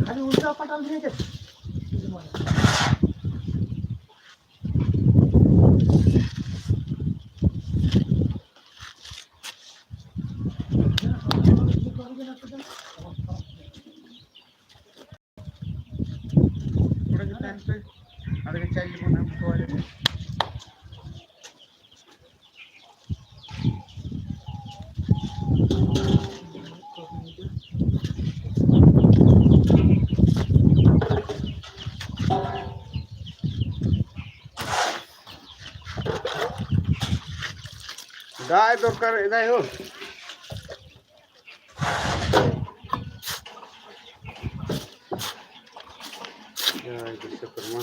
खाली उल्टा पटाल दिए Dai dokar dai ho. Ya bisa perma.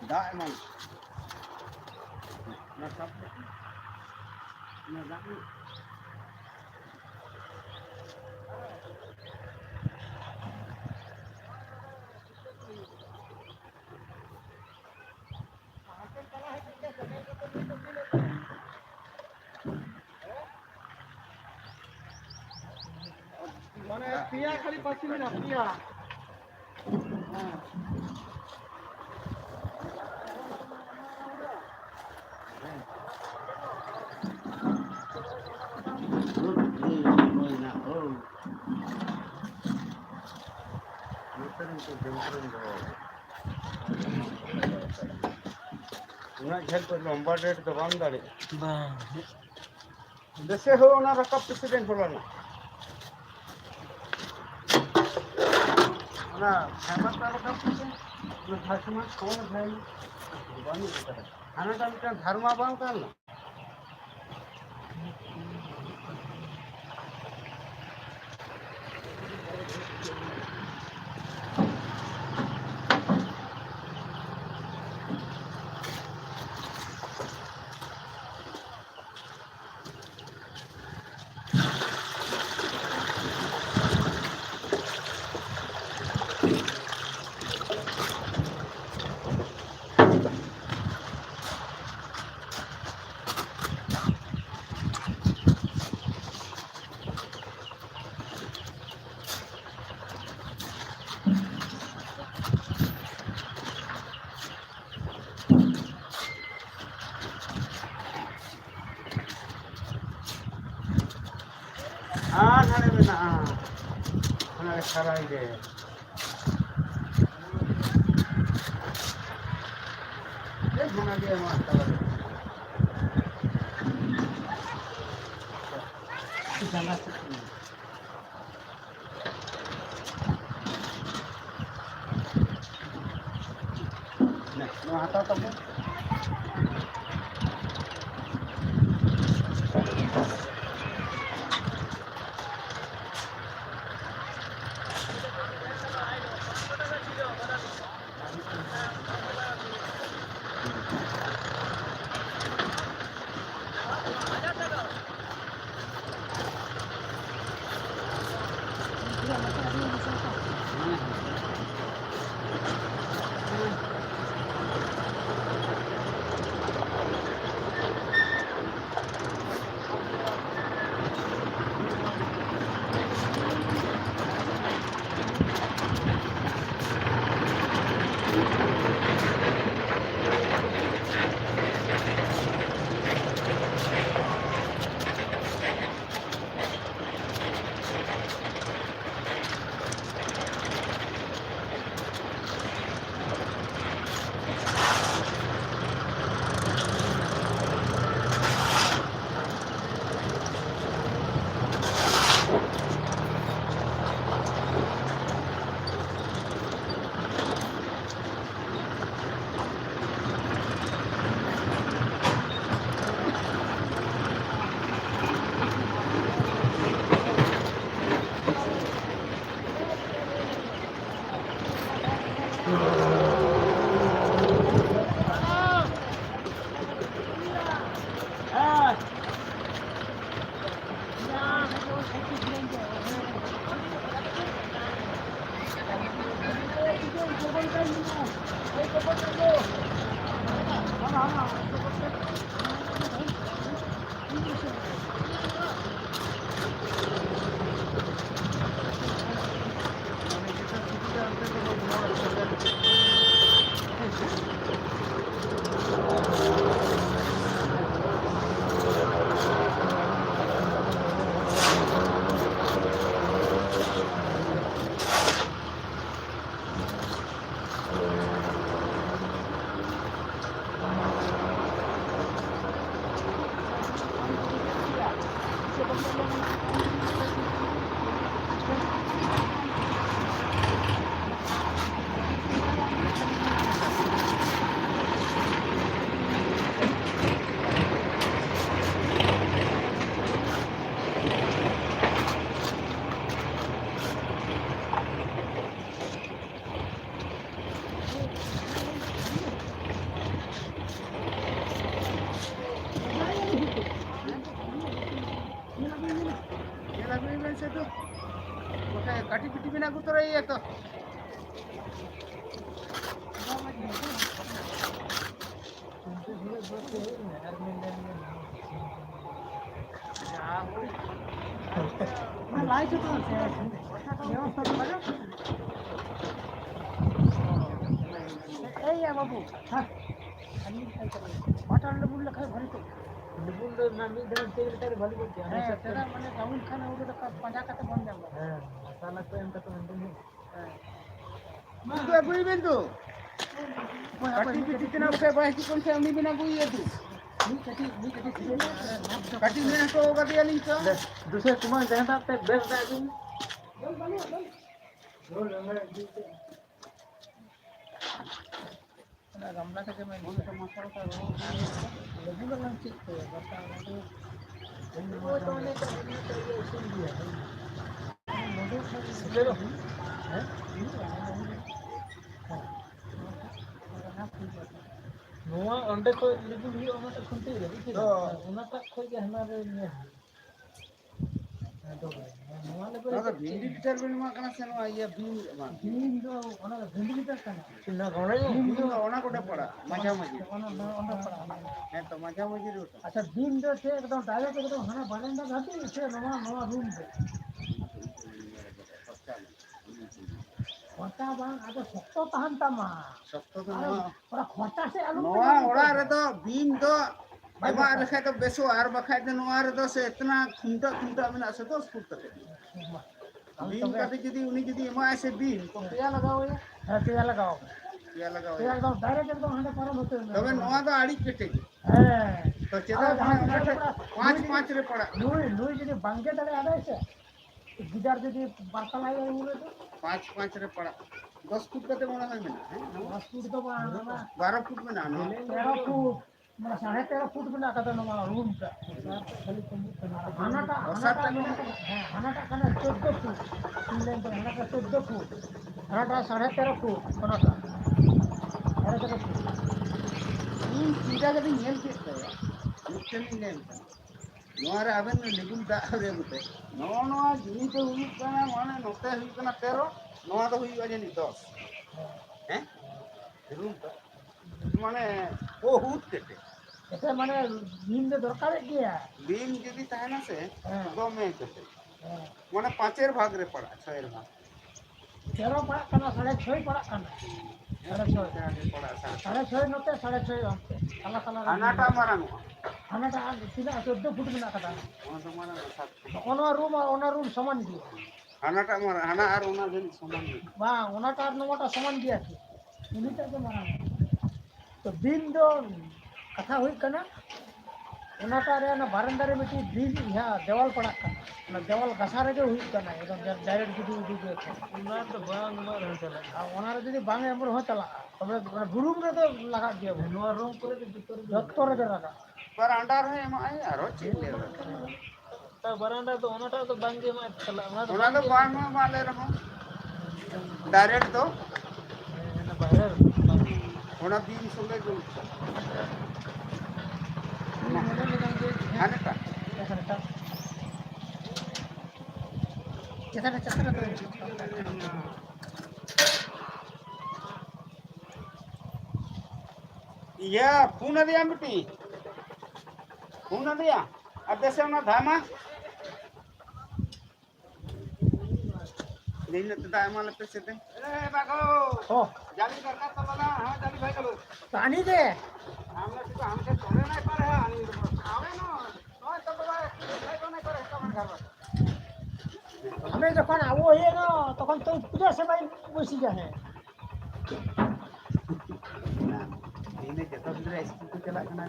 Dah emang. Nak apa? Nak apa? Mana pia kali pasti ni nak pia. ᱩᱱᱟᱹᱜ ᱡᱷᱟᱹᱞ ᱠᱚ ᱞᱚᱢᱵᱟ date ᱫᱚ ᱵᱟᱢ ᱫᱟᱲᱮᱭᱟᱜᱼᱟ ᱵᱟᱝ ᱫᱮᱥᱮ ᱦᱚᱸ ᱚᱱᱟ ᱨᱟᱠᱟᱵ ᱯᱨᱮᱥᱤᱰᱮন্ট ᱦᱚᱞᱟᱱᱟ ᱚᱱᱟ ᱯᱷᱮᱢᱟᱥ ᱨᱟᱠᱟᱵ ᱯᱨᱮᱥᱤᱰᱮন্ट ᱚᱱᱟ ᱵᱷᱟᱥᱢᱟ ᱠᱚᱱ ᱵᱷᱟই বানি কথা হানাটা একটা ধর্মা বাং কাল না নাড়ে না নাড়ে সারাই দে এই ঘোনা দিয়ে মাছ তালা জানা না নো হাতা তবে काटी पिटी बिना गुतो रही है तो लाइट तो व्यवस्था तो लगा ए या बाबू हां होटल ले बुल खाए भरी तो बुल ना मी धर तेल तेल भली बोलते हैं हां तेरा माने राउंड खाना हो तो 50 का तो बन जाएगा हां मसाला तो एम का तो बन है हां itu aku ini tuh. Kati piti tina udah bahas ikon saya ini bina aku iya tuh. Kati bina tuh kati aling tuh. दूसरे कुमार जहाँ तक पे बेस्ट है तुम गमला के मैं मसाला का लगी वाला चीज तो बता वो तो ने तो ये सुन दिया ले लो हैं नोआ अंडे को लेकिन ये ओना तक सुनते ही रही ओना तक कोई के हमारे नहीं तो नोआ ले ना तो भिंडी पिटर बनी माँ करना सेनो आया भीम माँ. भीम तो ओना भिंडी भी तक करना चिन्ना गौड़े भीम तो ओना कोटे पड़ा मजा मजी. ओना ओना पड़ा है तो मजा मजी रोटा. अच्छा भीम जो थे एकदम डायरेक्ट एकदम हना बरामदा घाटी से नवा नवा रूम पे खोटा बांग आगे सख्तो ताहन तमा सख्तो तो ना. और खोटा से आलू नोआ ओड़ा रे तो भीम तो एमा रखे तो बेसो आर बखाय तो नोआ रे तो से इतना खुंटा खुंटा में से तो स्कूल तक. भीम काटे जदी उनी जदी एमा ऐसे भीम तो क्या लगाओ ये. है क्या लगाओ क्या लगाओ. ये एकदम डायरेक्ट एकदम हने परम होते हैं तबे नोआ तो आड़ी कटे. है तो चेता पांच पांच रे पड़ा. नुई नुई जदी बांगे दले आदे से गिदार जदी बारता लागे उरे तो पांच पांच रे पड़ा. 10 फुट कते मोना है में. 10 फुट तो बाना 12 फुट में ना. 13 फुट মানে 13.5 ফুট বিনা কাটা না রুমটা হানাটা হ্যাঁ হানাটা কানে 14 ফুট তিন লাইন করে হানাটা 14 ফুট হানাটা 13.5 ফুট কোনটা 13.5 ফুট इन सीधा जब नेल के है निश्चय नेल नोआ रे आबेन लेगुम दा रे बुते नोआ नोआ जिनी तो हुई कना माने नोते हुई कना 13 नोआ तो हुई वजनी 10 हैं रूम तो माने ओ हुत केटे এটা মানে নিন্দ দরকার গিয়া बीम जदी ताहना से हाँ। दो में केटे माने पांचेर भाग रे पड़ा छेर भाग 13 পাড়া কানা 6.5 পাড়া কানা 6.5 पड़ा सा 6.5 নতে 6.5 অঙ্কে কালা কালা আনাটা মারানো হানাটা তিনা 14 ফুট বিনা কাটা ওনা তো মারানো 7 ওনার রুম সমান দিয়ে আনাটা মারা আনা আর ওনা যেন সমান নেই বা ওনাটা আর নটা সমান দিয়ে আছে উনিটাকে মারানো তো দিন দো কথা হই কানা ওনাটা রে না বারান্দারে মিটি দিন ইহা দেওয়াল পড়া কানা না দেওয়াল গাছারে যে হই কানা একদম ডাইরেক্ট যদি উঠে ওনার তো বাং মার হতলা আর ওনার যদি বাং এমর হতলা তবে মানে বুরুম রে তো লাগা দিয়ে নোয়া রং করে যে ভিতরে যত্তরে যে লাগা पर अंडा रहे हम आए यारो चिल्ले তা বারান্দা তো ওনাটা তো বাং দিয়ে মার চলা ओना तो बांग में वाले रहो डायरेक्ट तो না বাইরে ओना बीम संगे जो आने का या पूना दिया बेटी पूना दिया अब जैसे ना धामा नहीं तो दामा लगते से ए बागो ও जाली करता तो लगा हां जाली भाई चलो পানি দে हमने तो हमसे तोड़े नहीं पारे है आवे ना तो तो बाबा भाई को नहीं करे का मन घर আমি যখন আবো হে না তখন তো পূজা সবাই বসে যায় ini jatuh bila itu kelak kena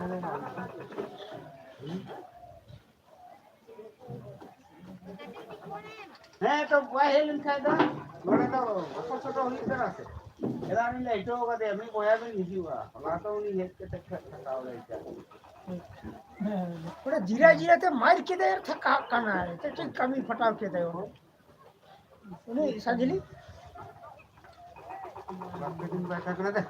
ada तो वही लिखा था बोले तो ऊपर छोटा हुई तरह से एदा नहीं लाइट होगा दे मैं कोया भी नहीं हुआ हमारा तो नहीं है के तक खता हो गया ওটা জিরা জিরাতে মার কে দেয় থাকা কানা এটা ঠিক কমি ফটাও কে দেয় উনি সাজলি बाप दिन बैठा करना दे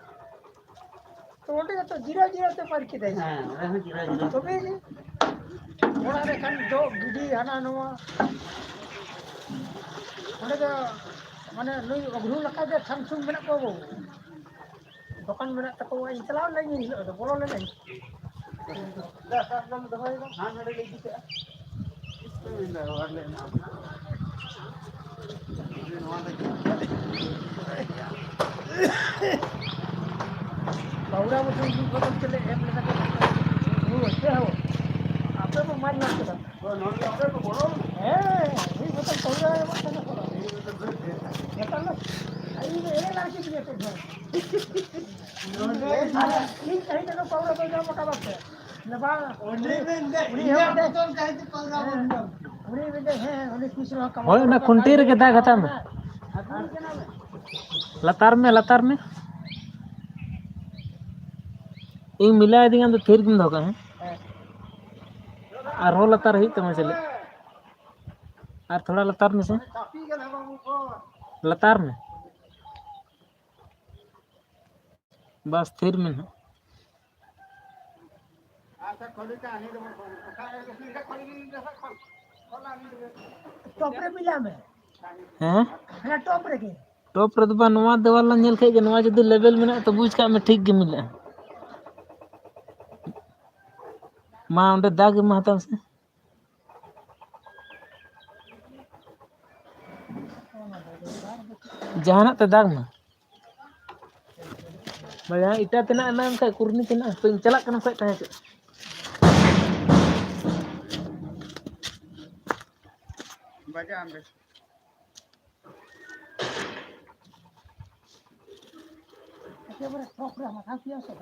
তো ওটা তো জিরা জিরাতে মার কে দেয় हां रह गिरा गिरा তবে যে ওরা দেখান তো গিডি হানা নোয়া ওটা তো মানে লই অঘরু লাকা যে সামসুং মেনা কো দোকান মেনা তাকো এই চালাও নাই হিলো তো বলো নাই दा सामने दबाई दो हां मेरे ले दी इसमें और लेना ये नवा दे बावड़ा में जो बदल चले एम लगा के वो होते हो आपे को मार ना चला वो नॉन ऑर्डर को बोलो ए ये बदल बावड़ा में मत ना ये बदल ini lagi punya tuh. Ini kayaknya no power apa jam apa apa. Lebah. Ini benda ini kisah kamu. और ना कुंटीर के दाग हता में लतार में इन मिला दिया तो फिर किन धोका है और हो लतार ही तो चले और थोड़ा लतार में से लतार में बस फिर में है टोपरे मिला में हैं है टोपरे के टॉप रे दबा नवा देवाल नेल खाई नवा जदी लेवल में तो बुझ का में ठीक गे मिले मा उंडे दाग में हता से जहाना ते दाग में बढ़िया इटा तना नाम का कुरनी तना तो चला कना से ताहे बजा हम एकेबारे टोपरे माथा किया से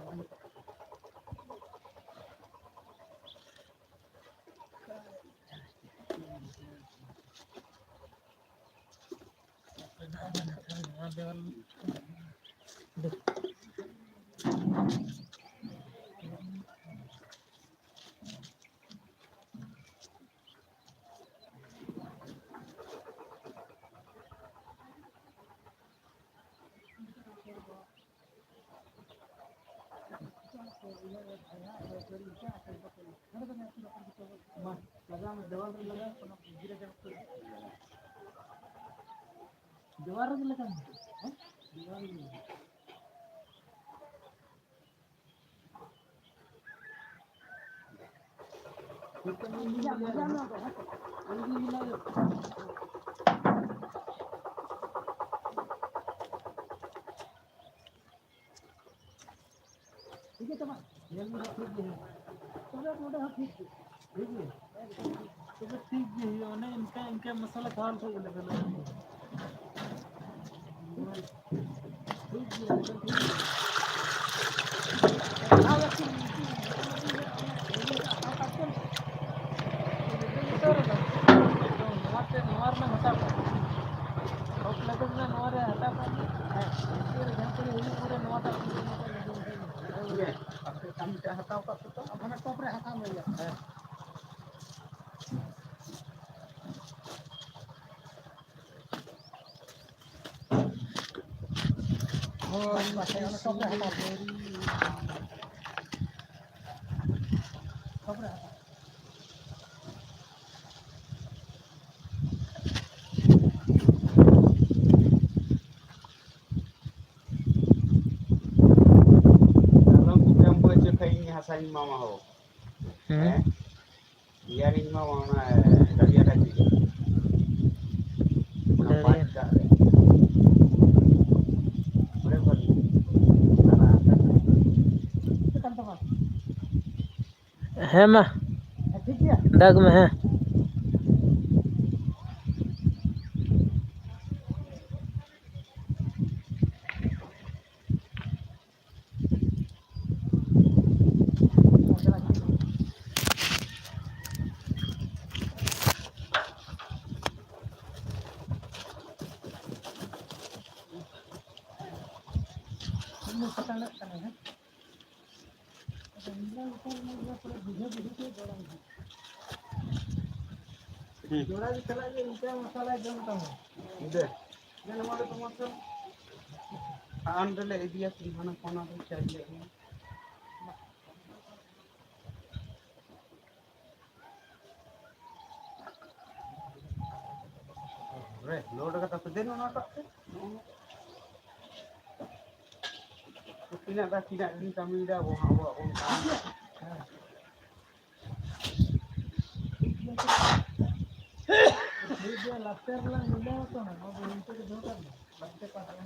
दीवार लगा ठीक है तमाम ये मेरा ठीक है तो मोटा ठीक है ठीक है तो ठीक है ये ना इनका मसाला खाल तो लगा ठीक है हटाओ का तो अपना टोपरे हटा में है और टोपरे हटा टोपरे हटा hasain mama ho biarin mama na dari ada sih है मां ठीक है दाग में है जोड़ा भी चला गया इनका मसाला जमता है इधर मैंने हमारे तो मतलब आंडले दिया खाना खाना तो चाहिए रे लोड का तो देनो ना तो tidak ini kami dah bawa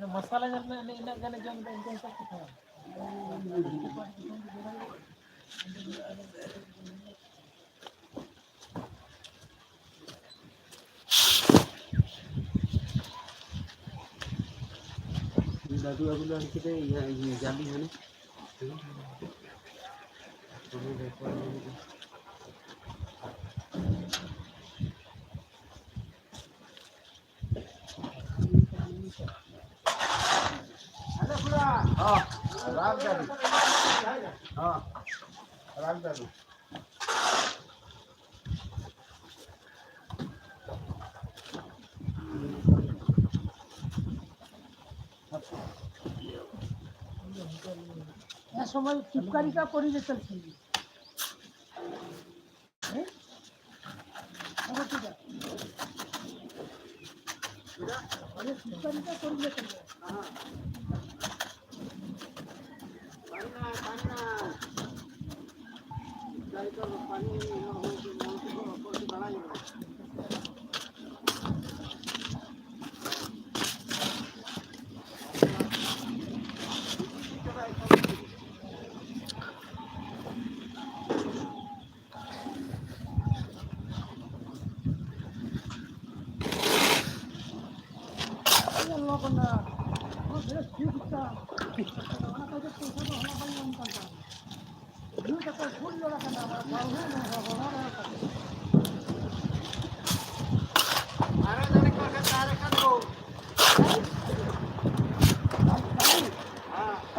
मसाला जब मैं इन्हें गाने जम तो इनके साथ था दादू अभी लड़ के ये जाली है ना हाँ राग दादू हाँ राग दादू সময় টিপকারিকা পরিবে চলছে টিপকারিকা পরিবে চলবে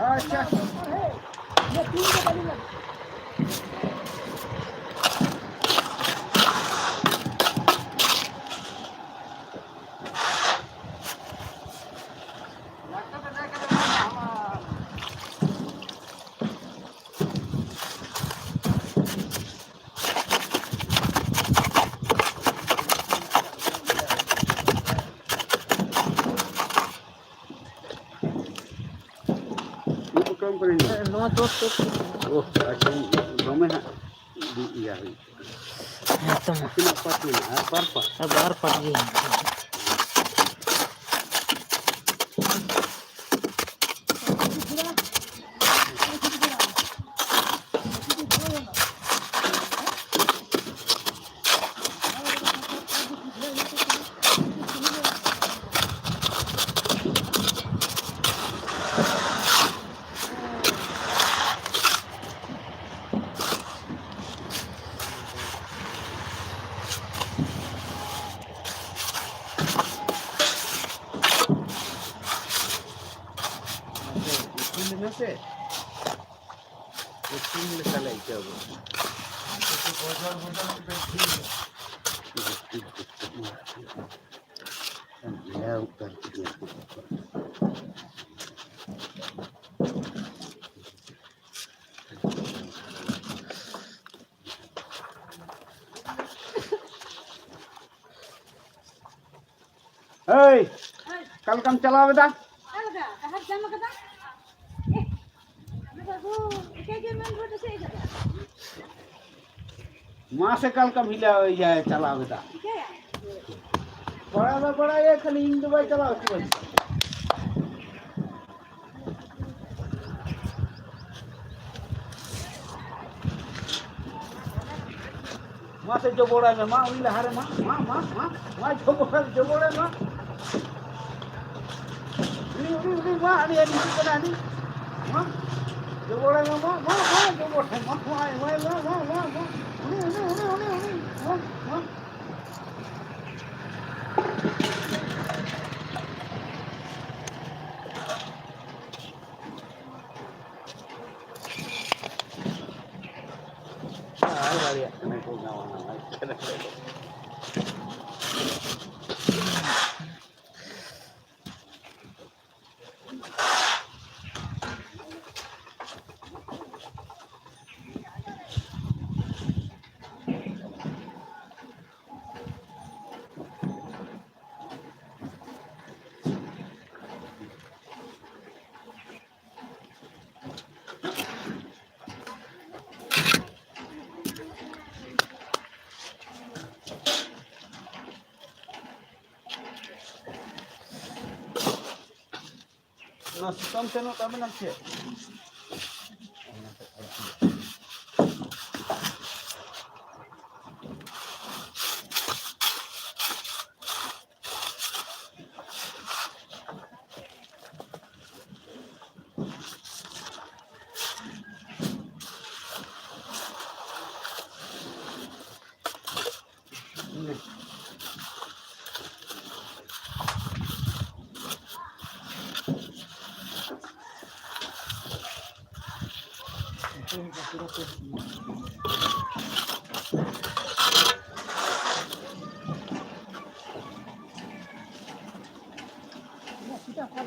अच्छा काम करेंगे ᱱᱚᱣᱟ ᱪᱚᱴ ᱪᱚᱴ ओह अच्छा दोमे या ᱦᱮᱸᱛᱚ ᱢᱟ तीन पाँच में बार पाँच ᱵᱟᱨ ᱯᱟᱴ ᱜᱮ में से तीन निकाल क्या वो कल कम चला बेटा माँ से कल कम हिला जाए चला बेटा बड़ा में बड़ा ये खाली इन दुबई चलाओ माँ से जो बोड़ा में माँ उन लहारे माँ माँ माँ माँ माँ जो बोड़े माँ उनी माँ आनी आनी बना आनी माँ जो बोड़े में माँ माँ माँ जो बोड़े माँ माँ माँ माँ माँ माँ माँ उनी माँ माँ No, si kami sa no, kami nang siya. Kita kan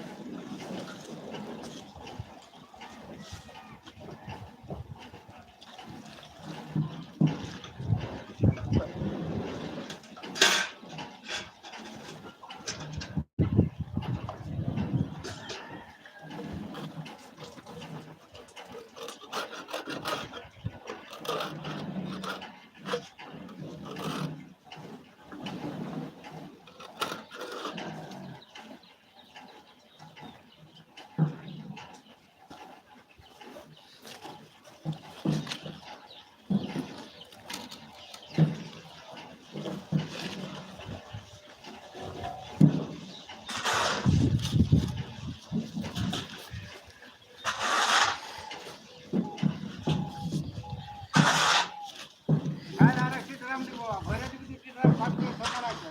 काय झालं किती দিব भरे किती किती पाच किलो करायचं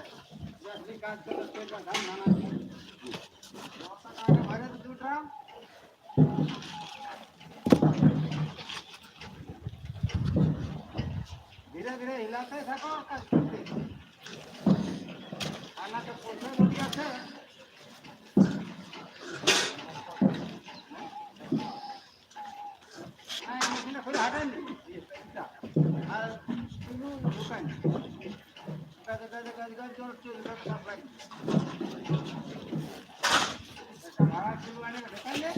जास्ती काय करत ते का धान म्हणायचं आता काय भरे दूध राम धीरे धीरे हिलाते থাকো কাজ করতে আনাতে পয়সা যদি আছে না এখানে করে হাঁটেন আর কোনো দোকান কাজ কাজ কাজ কাজ জোর চলে যাবে সাপ্লাই এটা ভাড়া কিলো আনে দেখাইলে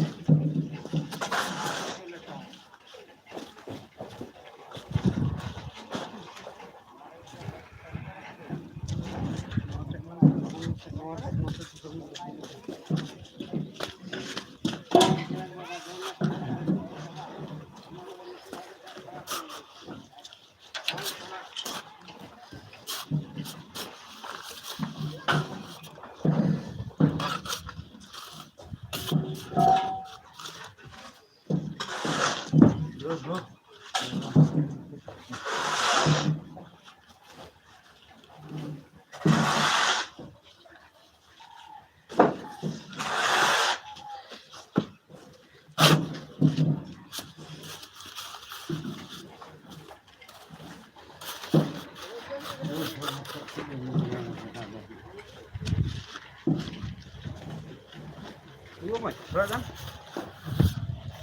Iya, Mas. Berat kan?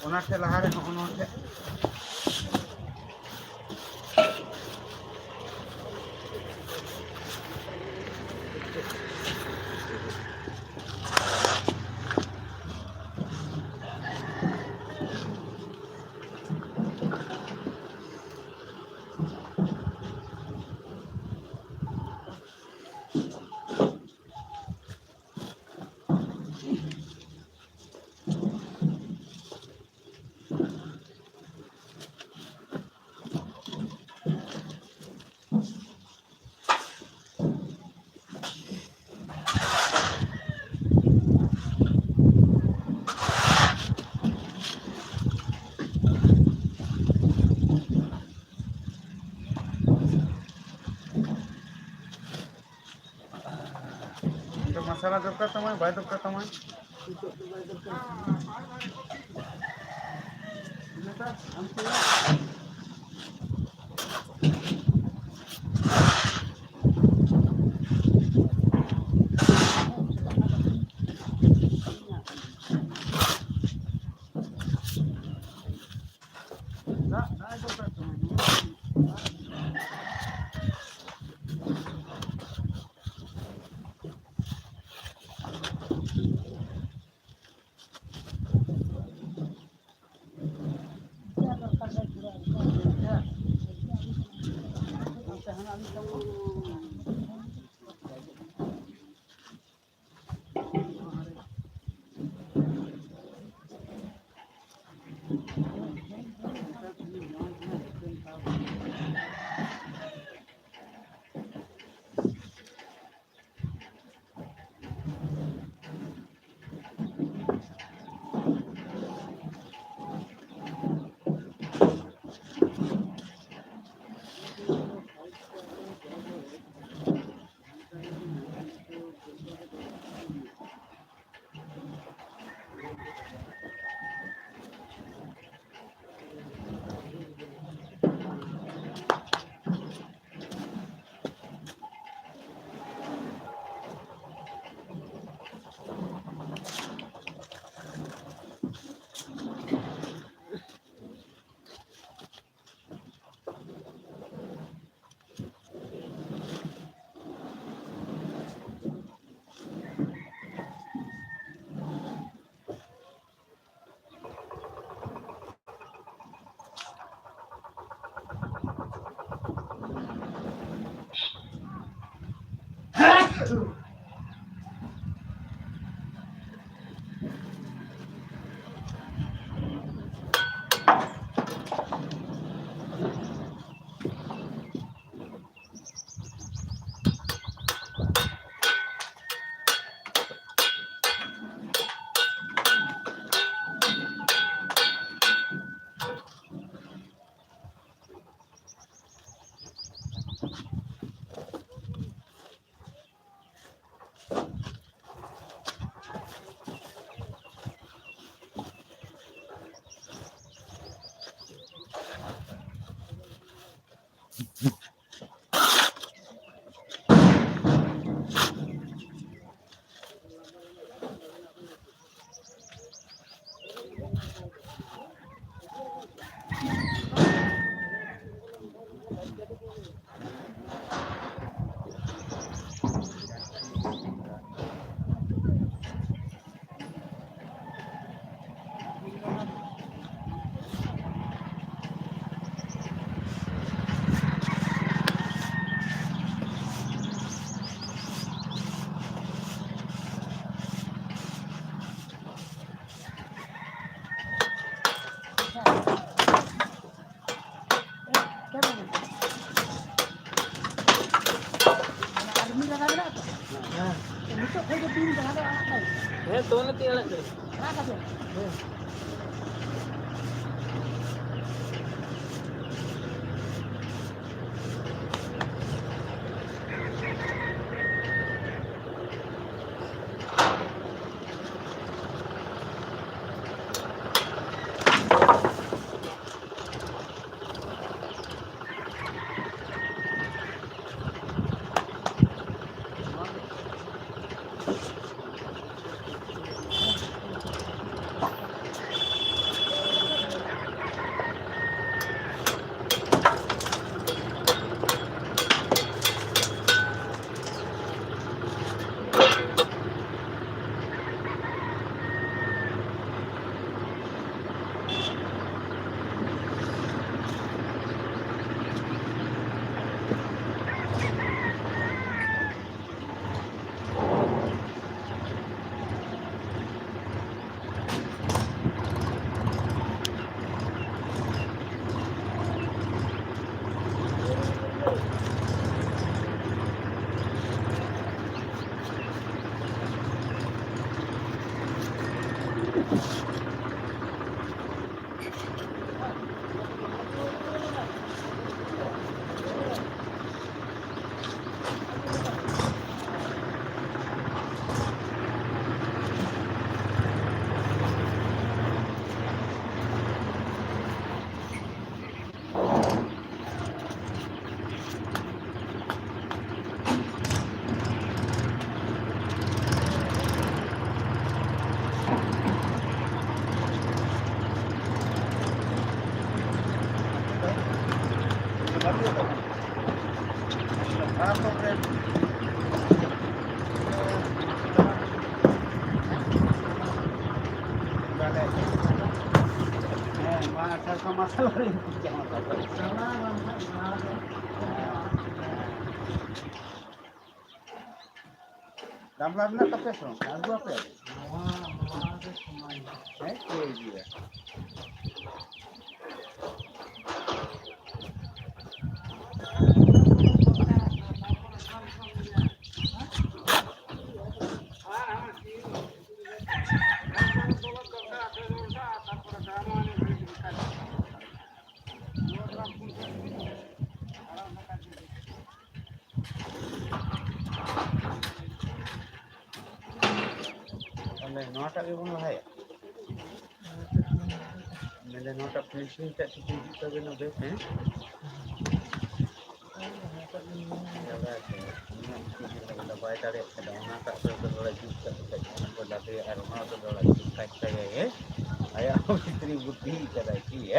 Onate lahare onate. Itu masalah dokter teman, baik dokter teman. Ini tak, hampir. Nah, dokter teman. Army लगा रहा था हाँ तो कोई दिन बना दो आना नहीं है तो नहीं तेरा ना का Dalam nak kapes dong, aku apa? Dia. Notak ke pun bahaya. Bila notak finishing tak cukup kita kena best Kalau bayar tarik kadang nak berdoa lagi tak berdoa aroma berdoa lagi kat saya ayah isteri budi kadaki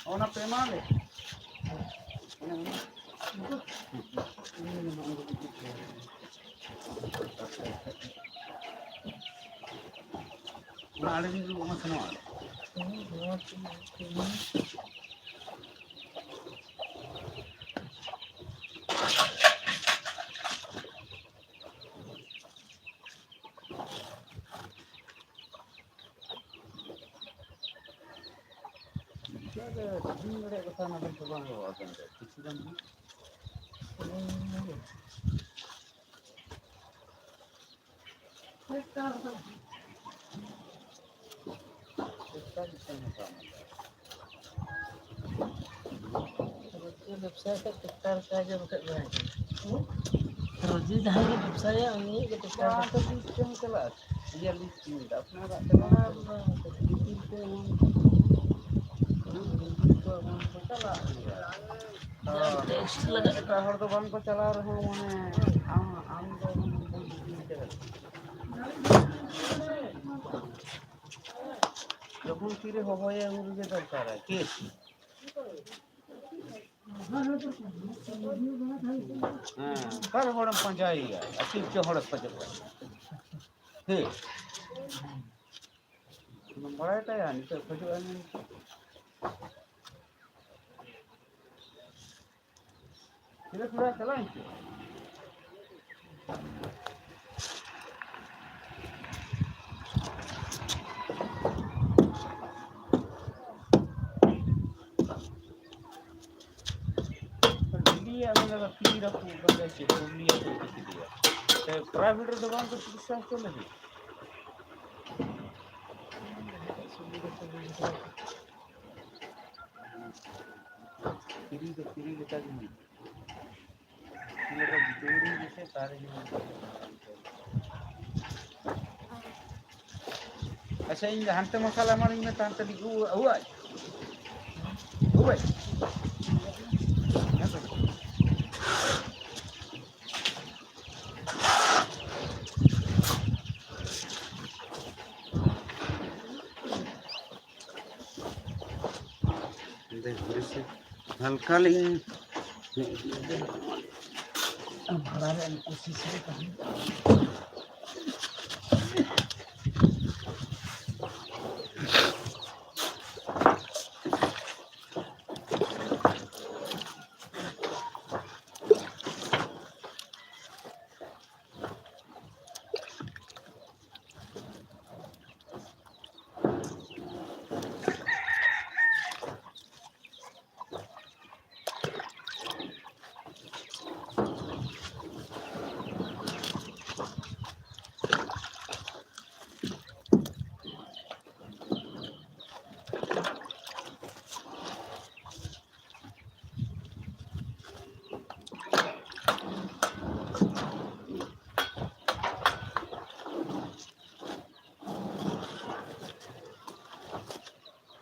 Ona pemale. Ona ada di rumah semua. Ada di mereka ke sana dan coba akan kecilan tu. Kita di sana sama. व्यवसाय का tractor का जो रोजी जहाँ के व्यवसाय उन्हीं के tractor Bahan tu sistem kelas. Dia listing. Apna tak kenal. Listing tu salah. Text लगा Kita harus tu bang ko chala rahe mane. Am do যখন ফিরে হবয়ে উড়ে দরকার আছে কে হ্যাঁ কার বড় পঞ্চাই আছে কি হড় পজে হে বড়াটা আনি তো খোঁজো আনি কিরে পুরা চালাই लगा फ्री रखो बंदे से लिया तो किसी दिया तो प्राइवेट दुकान को विश्वास तो नहीं फ्री लेता नहीं ये तो जोड़ी जैसे सारे अच्छा इन हंते मसाला मार में तांते लिखो हुआ हुआ हल्का लेकिन भाड़ा में कोशिश करें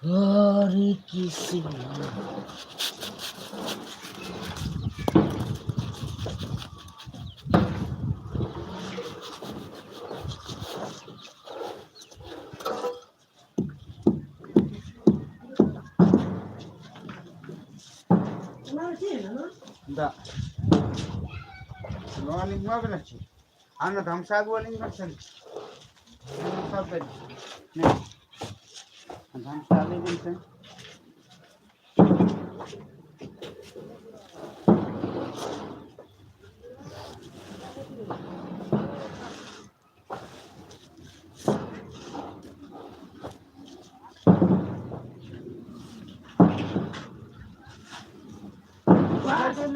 हरे कृष्ण दा नॉलिंग में बना ची आना धमसाग वालिंग में चल सब कर नहीं धमसाग वालिंग से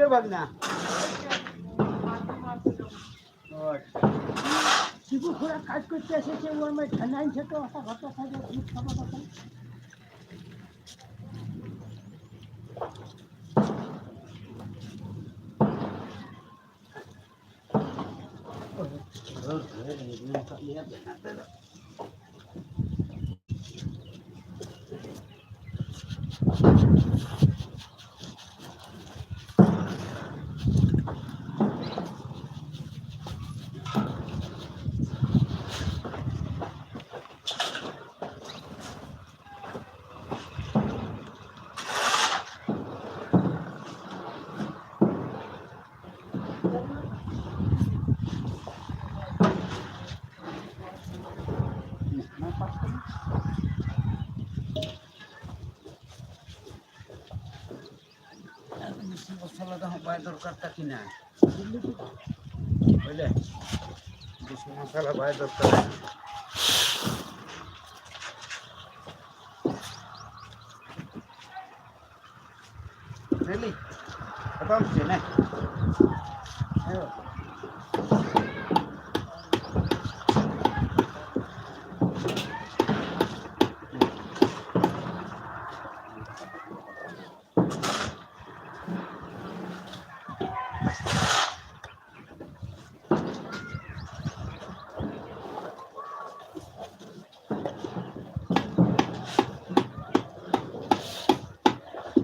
ले बगना शिबू थोड़ा काज करते ऐसे वो मैं ठंडाई से तो ऐसा घटता था जो ठीक खबर होता বেশি মশলা তো বাই দরকার তাকিনা বুঝলে বেশি মশলা বাই দরকার really about you ne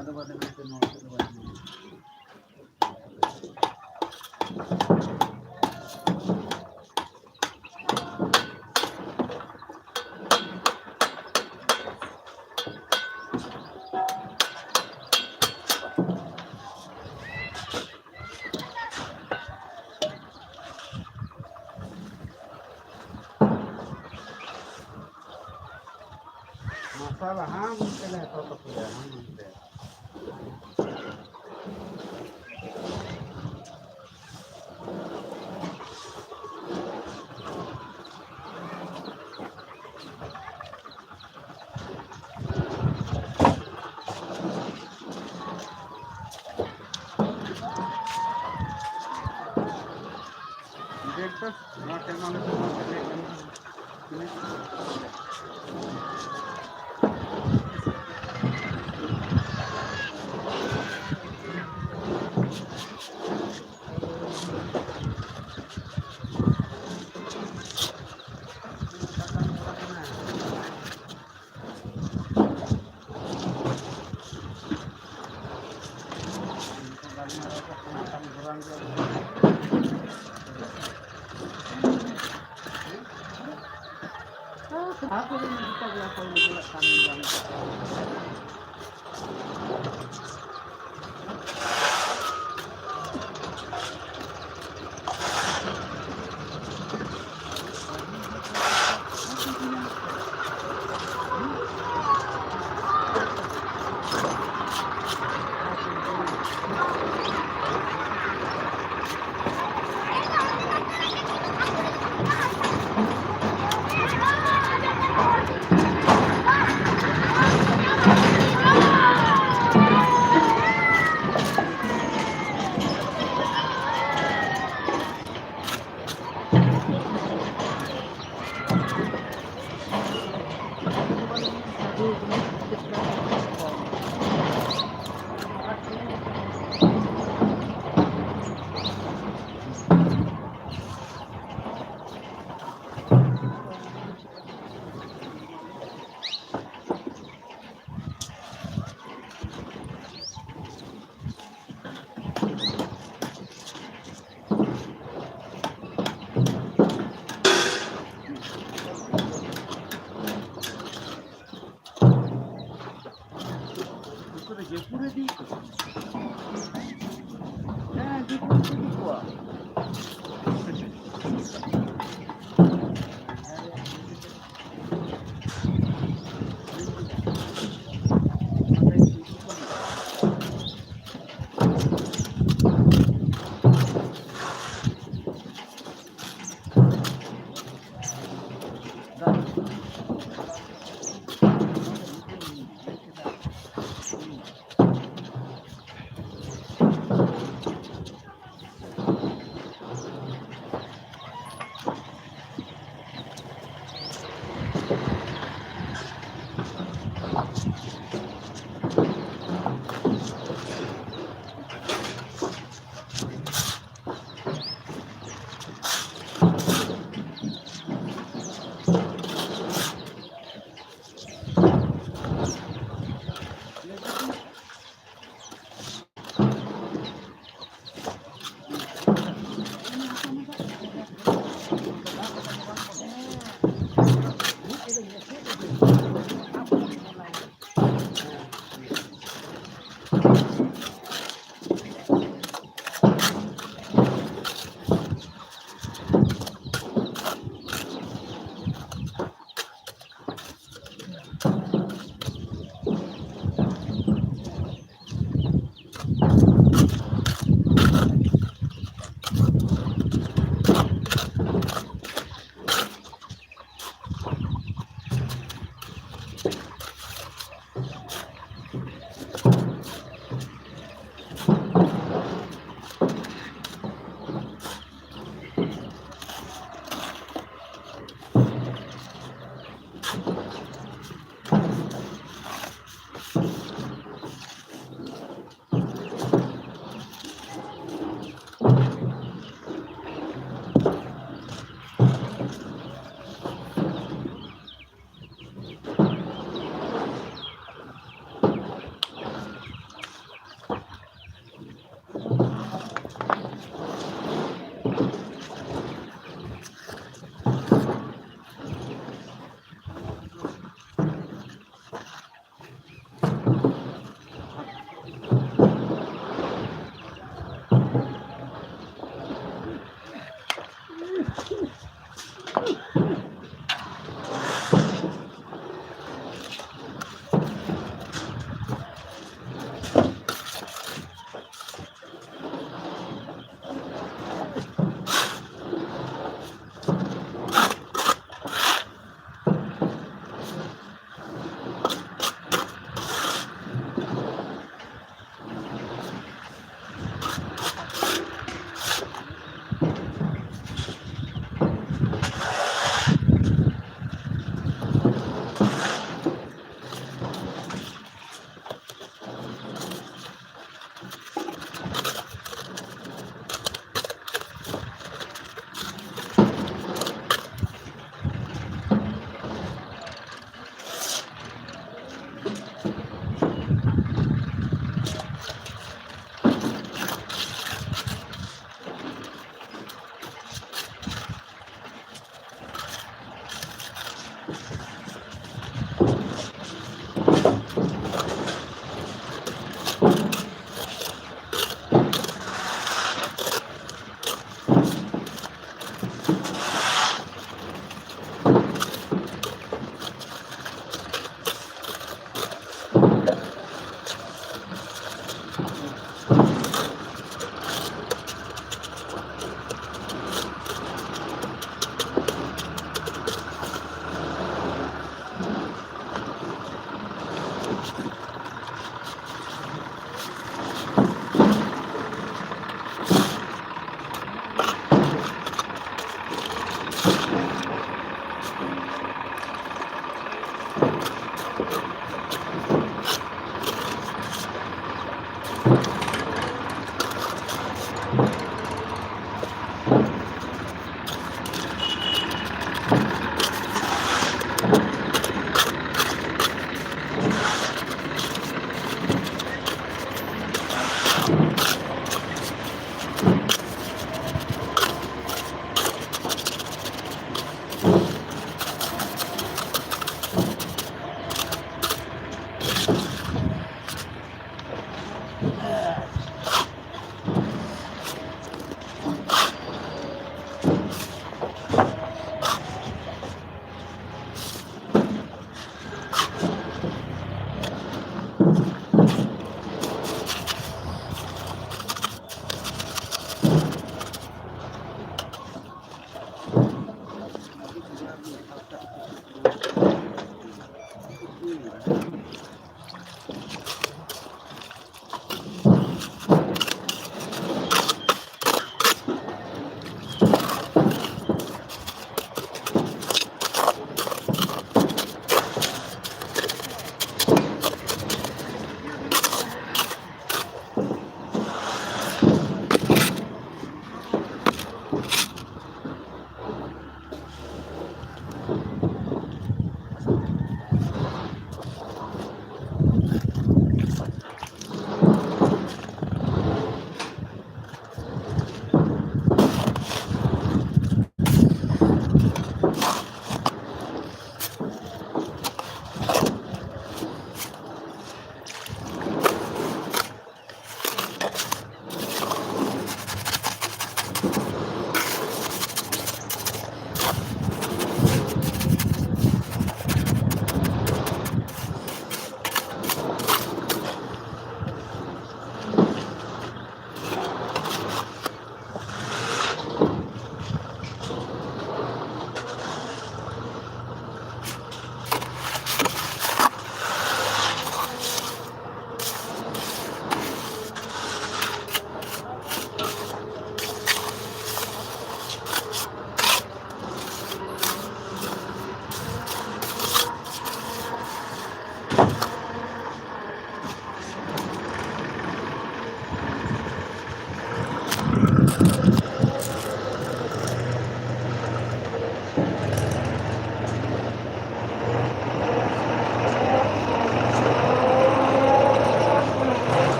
ada pada kita mau masalah ham kena toto ya ham देखो ना टेमाने तो aku ini kita berapa ini bulan kami yang Jepure di nah di gua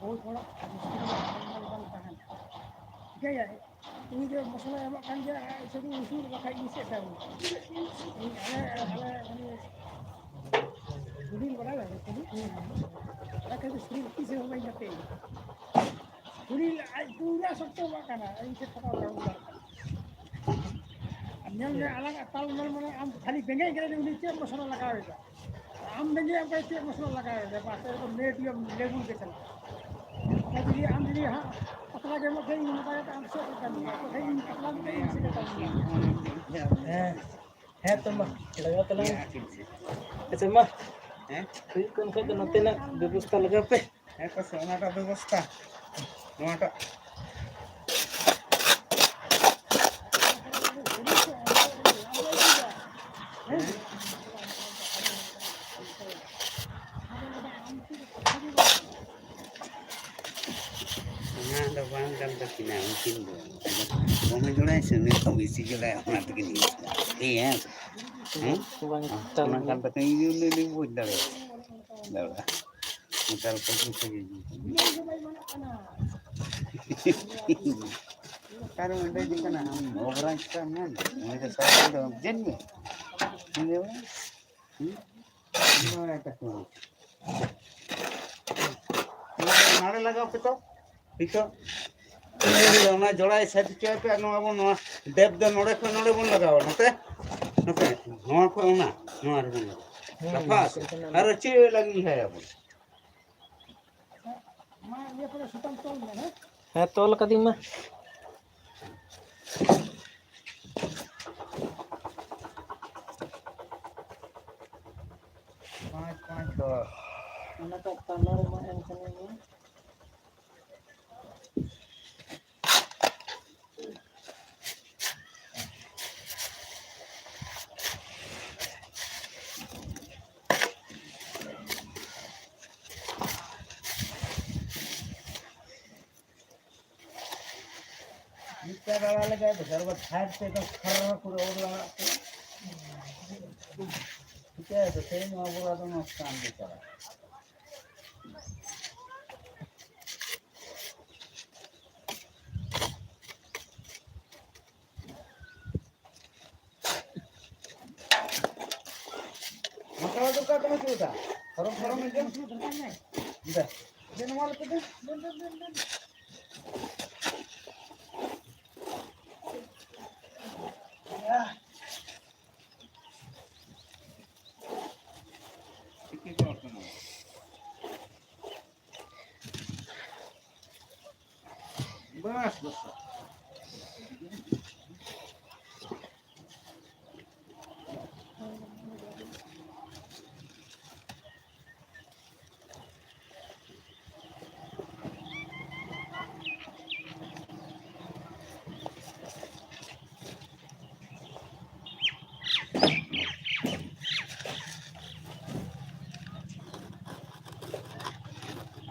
बहुत बड़ा tahan. Gaya, ini dia masalah yang makan dia satu usul pakai isi tahu. Ini ada ini Guril bala lah, ini. Ada kan sering kisi orang yang kata. Guril, pura सबको makan lah, ini cepat orang ular. Amnya alang tal mana am खाली bengai kira dia ulice masalah लगाएगा. आम bengai am kaya masalah लगाएगा. Pasal itu medium level ke sana. Jadi am jadi ha पतला के मत कहीं मत आया काम से करनी है तो कहीं पतला भी कहीं से करनी है तो मत लगा तो लगा अच्छा मत हैं फिर कौन सा तो नते ना व्यवस्था लगा पे है तो सोनाटा व्यवस्था NOTA ada bangkan terkena mungkin momen jual seni komisi jual orang terkini iya bangkan terkini ini buat dah mutar pun saja karena mereka juga nak orang kan mereka selalu dalam jenis ini mana tak tahu mana lagi apa tu Pito, na jorai set kya pe no abo no deb de nore ko nore bon lagaw nate nate no ko na no ar bon lafas ar chi lagi hai abo मां ये पूरा सुतम तोल में है है तोल कदी में पाँच तो mana tak tanah rumah yang sana ni इसका डाला लगा तो सर्वत खाद से तो खर्रा पूरा और लगा ठीक है तो सही में पूरा तो नुकसान भी करा मसाला तो का तुम्हें क्यों था फरम में क्या इधर देने वाले तो दे बस बस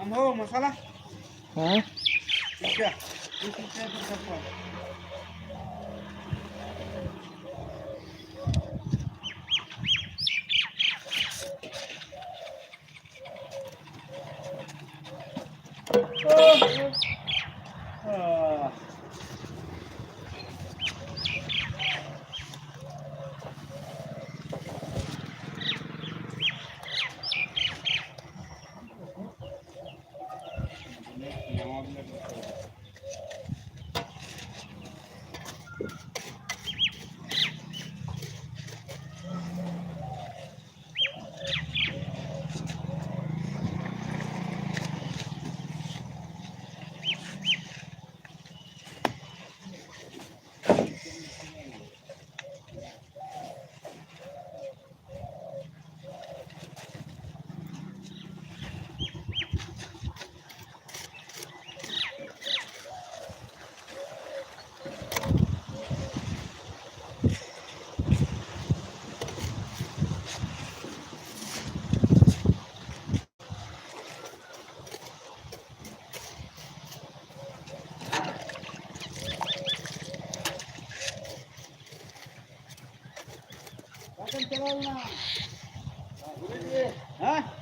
हो मसाला हाँ ठीक है ठीक है तो सबको हाँ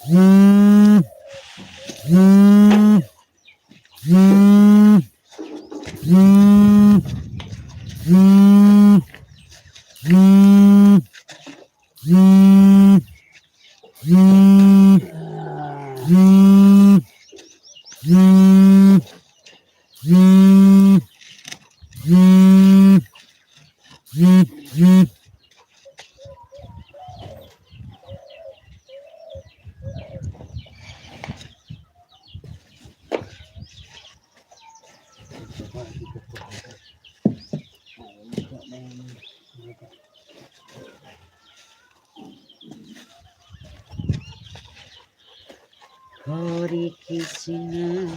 Hmm. Hare Krishna.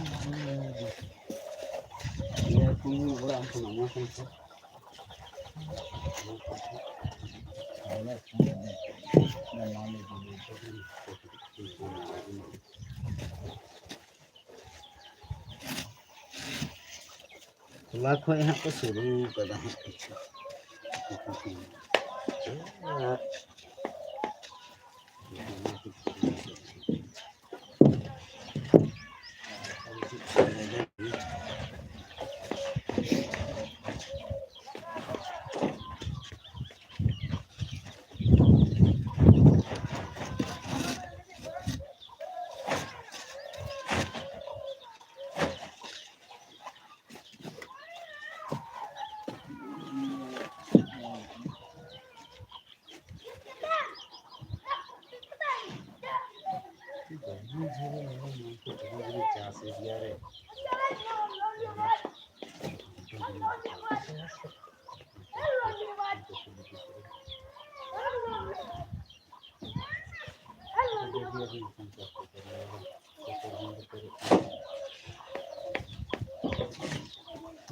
Ya, kamu orang pun nama kan? Lah kau yang apa suruh kada?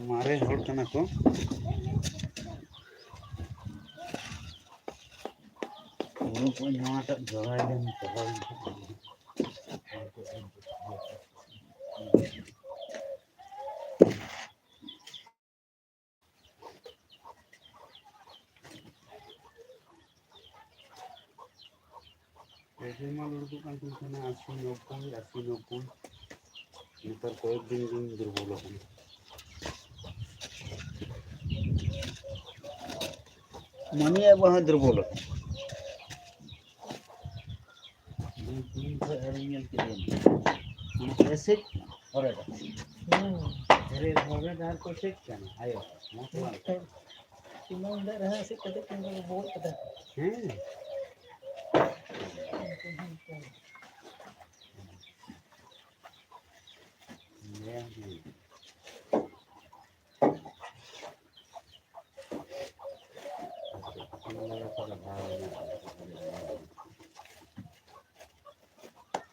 Mare hor kana ko uru ko nyata joy den tabal Ese malur ko kan sana asin opun ntar ko ek din durbolo kan mani ab durbolo din ko arinyal kiren ऐसे और अरे होवे दार को check करना आयो मतलब Cuma enggak rahasia kata tinggal buat kata. हैं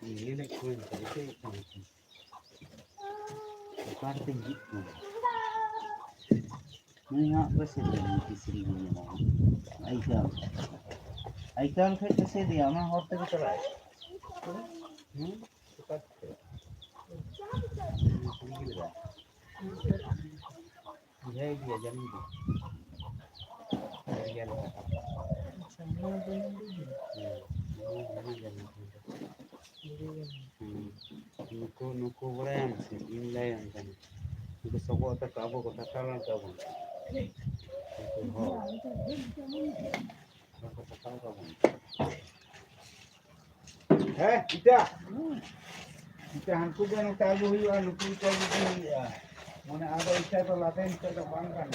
ये ले कोई कैसे कार tinggi नहीं यहाँ बस किसी नहीं आईकाल फिर कैसे दिया मैं होते भी चला है दिया जमीन दिया Sama dengan dia. nuko berayam sih inlayan kan itu sobo tak kabo kota kalan kabo itu ho kota kalan kabo kita hantu kan kago hiu nuko kago hiu mana ada ikan to laten ikan to bangkan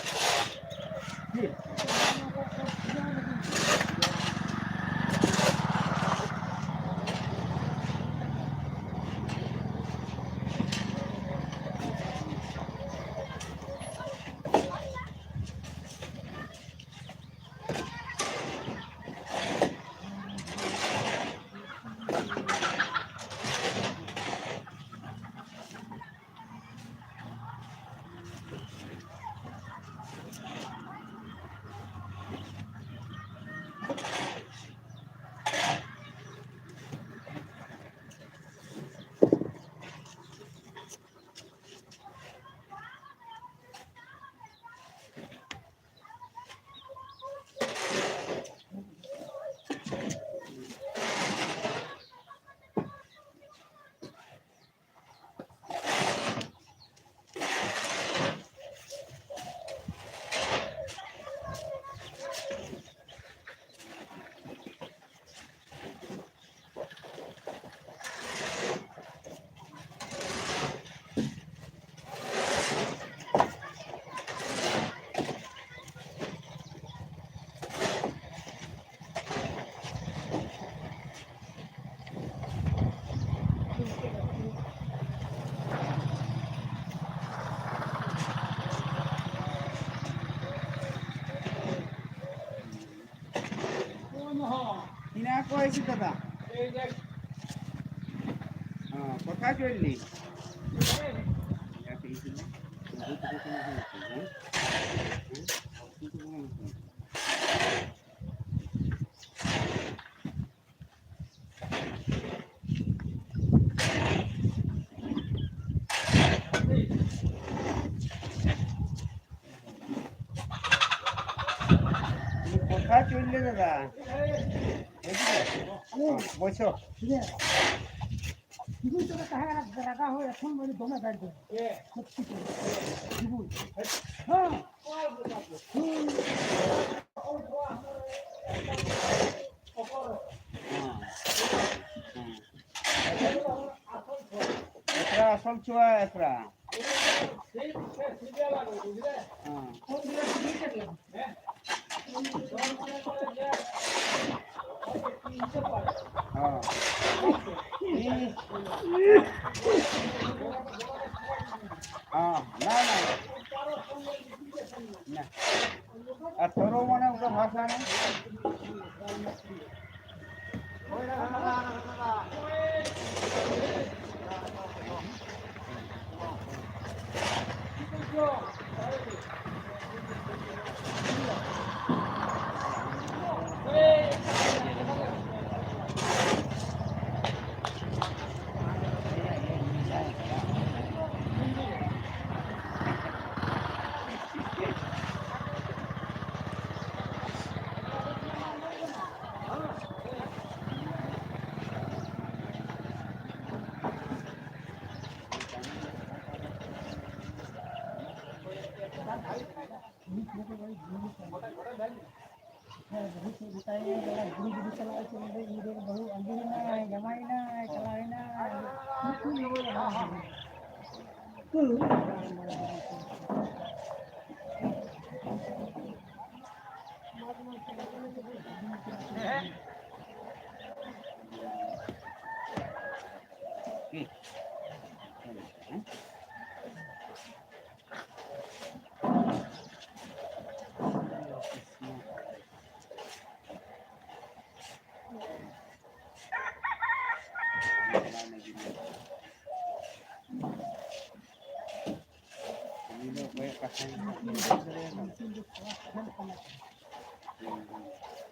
হয় কি দাদা কথা চললি কথা চললে দাদা বলছো শিবুই তোকে তাহে রাখা হয় এখন মানে দমে গাড়ি দেবে সত্যি করে শিবুই হ্যাঁ একরা আসল চুয়া একরা না না না আর তোরও মানে ওটা ভাষা নেই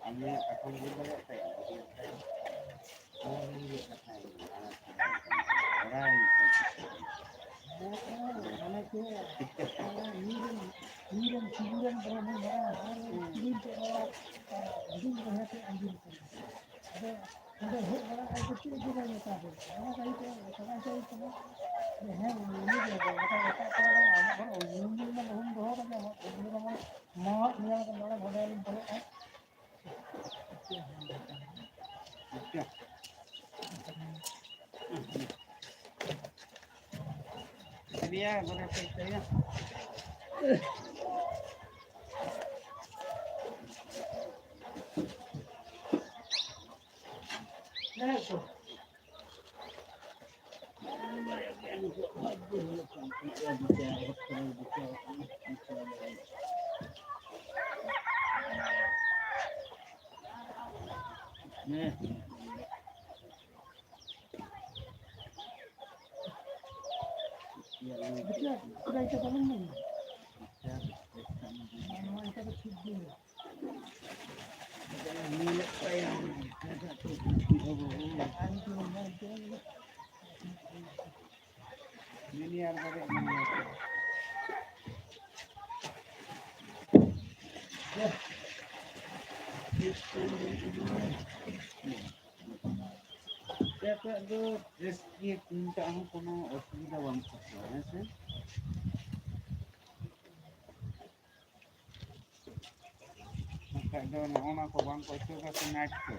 আমি এখন বলতে চাই Dia boleh saya. Itu rezeki minta aku kono osuda bang kusuara sih. Maka do na ona ko bang kusuara tu naik tu.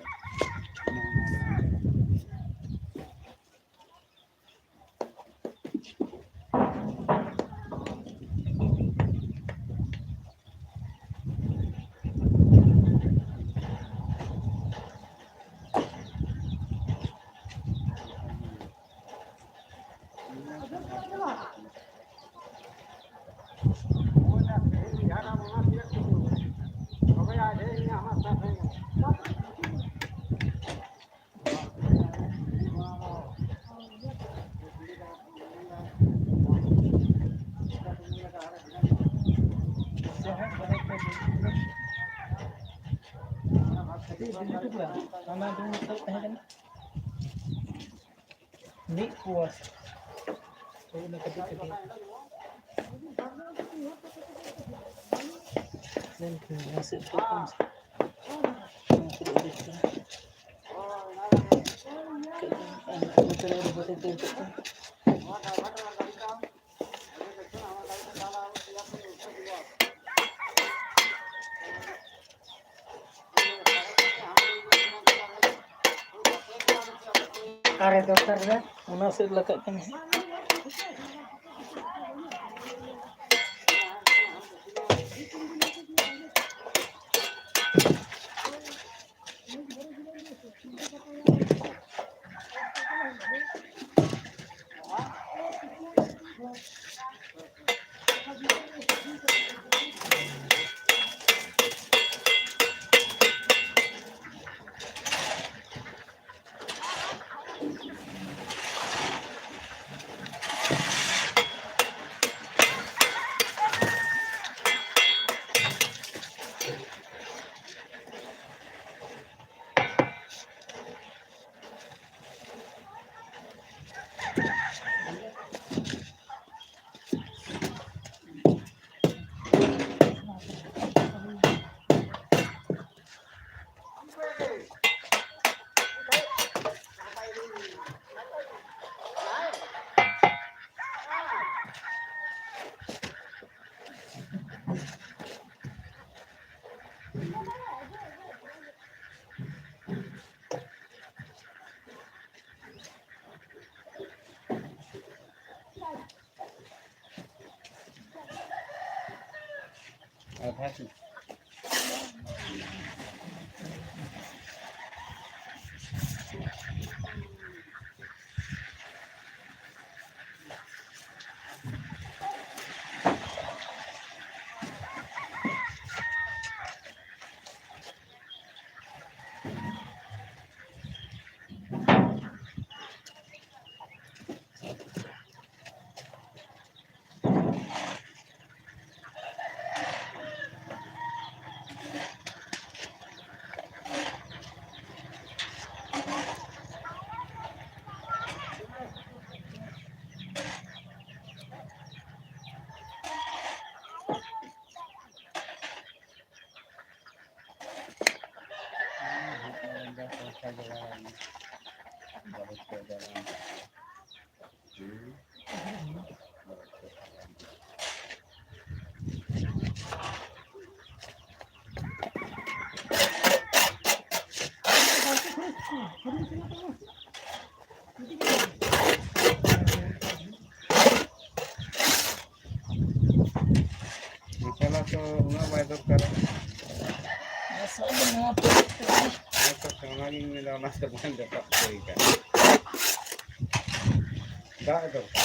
Itulah, nama dulu tak tahu kan? Ni puas. So nak kecil. Then masuk tu pun. Are dokter dah. Mana set lekat kan? Masalah tu nggak baik dokter. Asal dengan apa? Dokter sama lagi ni dah nak terbang dapat berikan. Dah dokter.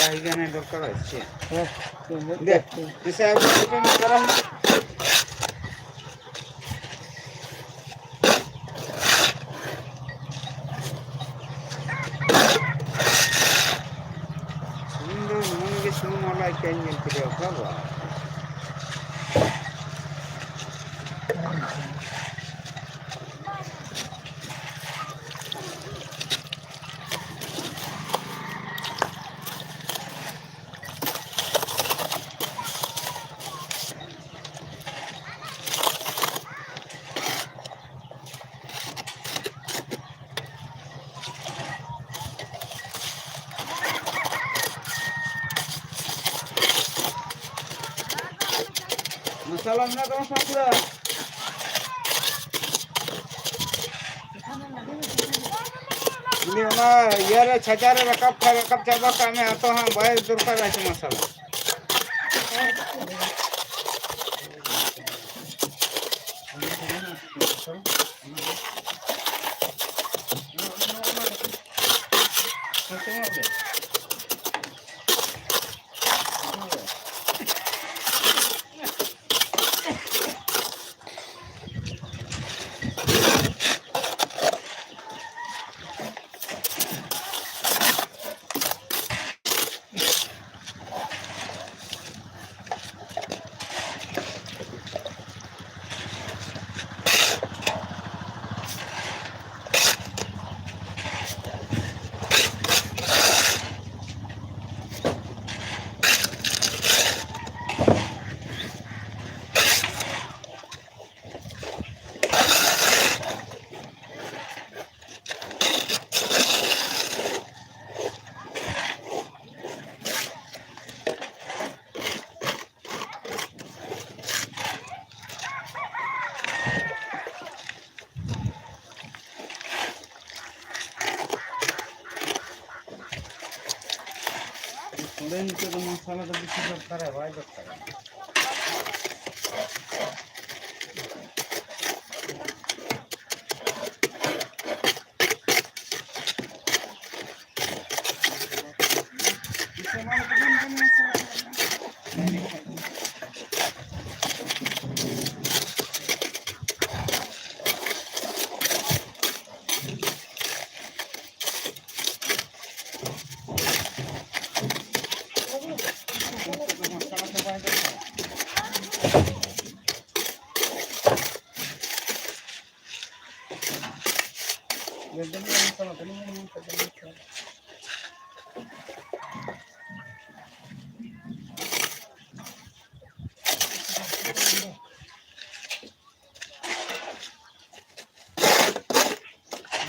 Kerajaan dokter aja. Dia, bisa apa sekarang? Mungkin semua malah kayaknya tidak apa. Masalahnya kamu sudah. ᱩᱱᱤ ᱚᱱᱟ ᱤᱭᱟᱹᱨᱮ ᱪᱷᱟᱪᱟᱨᱮ ᱨᱟᱠᱟᱵ ᱪᱟᱵᱟ ᱠᱟᱜ ᱢᱮ ᱟᱛᱚ ᱦᱟᱸᱜ ᱵᱟᱭ ᱫᱚᱨᱠᱟᱨᱟ ᱥᱮ ᱢᱟᱥᱟᱞᱟ ᱚᱸᱰᱮ ᱱᱤᱛᱚᱜ ᱫᱚ ᱢᱚᱥᱞᱟ ᱫᱚ ᱵᱮᱥᱤ ᱫᱚᱨᱠᱟᱨᱟ ᱵᱟᱭ ᱫᱚᱨᱠᱟᱨᱟ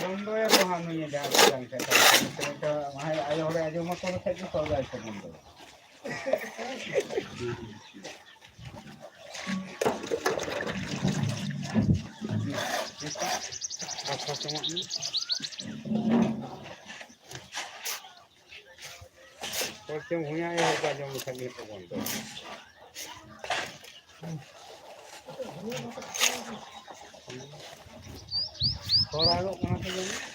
বন্ধয়া তো হাম নিয়ে যা জানতে তো ভাই আয় হলে আজ মত করে থেকে সব যাইছে বন্ধ আচ্ছা সময় করতে ভুঁয়া এর কাজ আমি থাকি তো বন্ধ थोड़ा लो कहां से जाने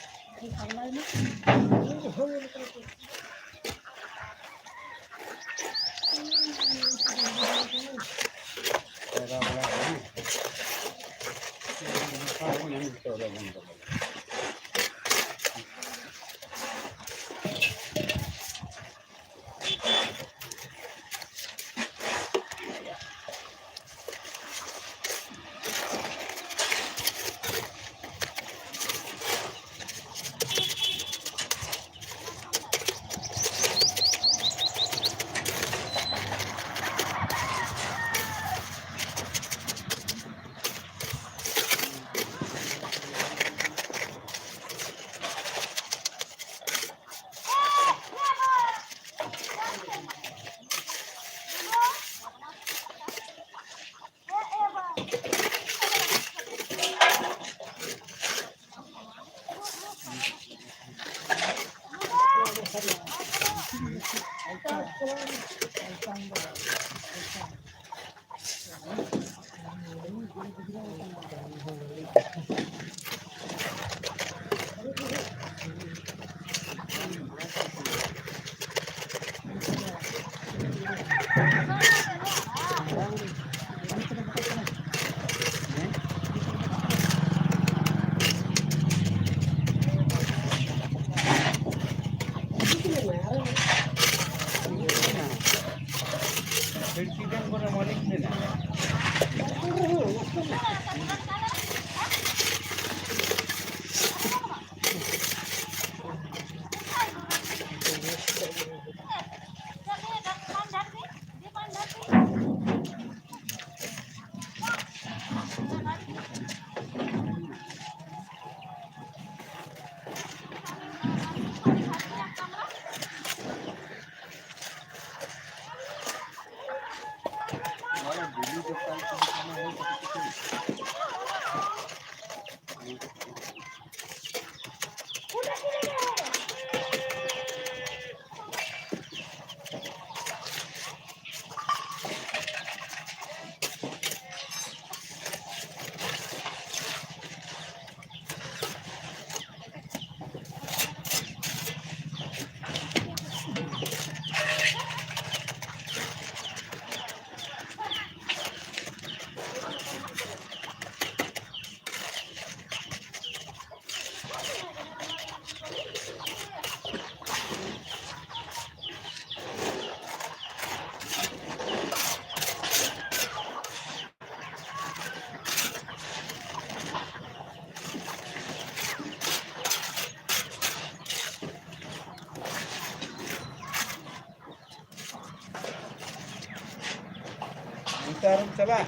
Taruh salah.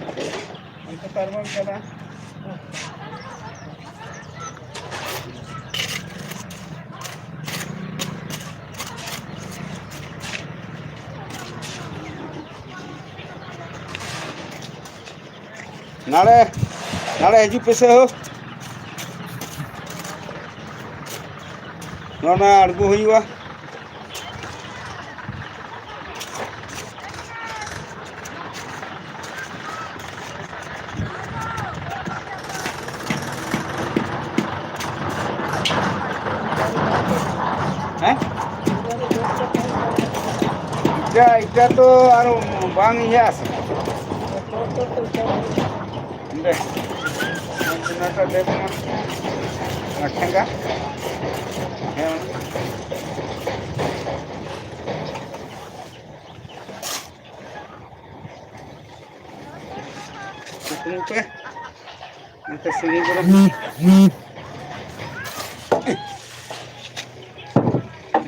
Untuk taruh salah. Nale haju pese ho. Nona argu huiwa. Ita to aro bang iya asa. Inde. Nata demo. Atanga. Tunggu. Kita sini berapa?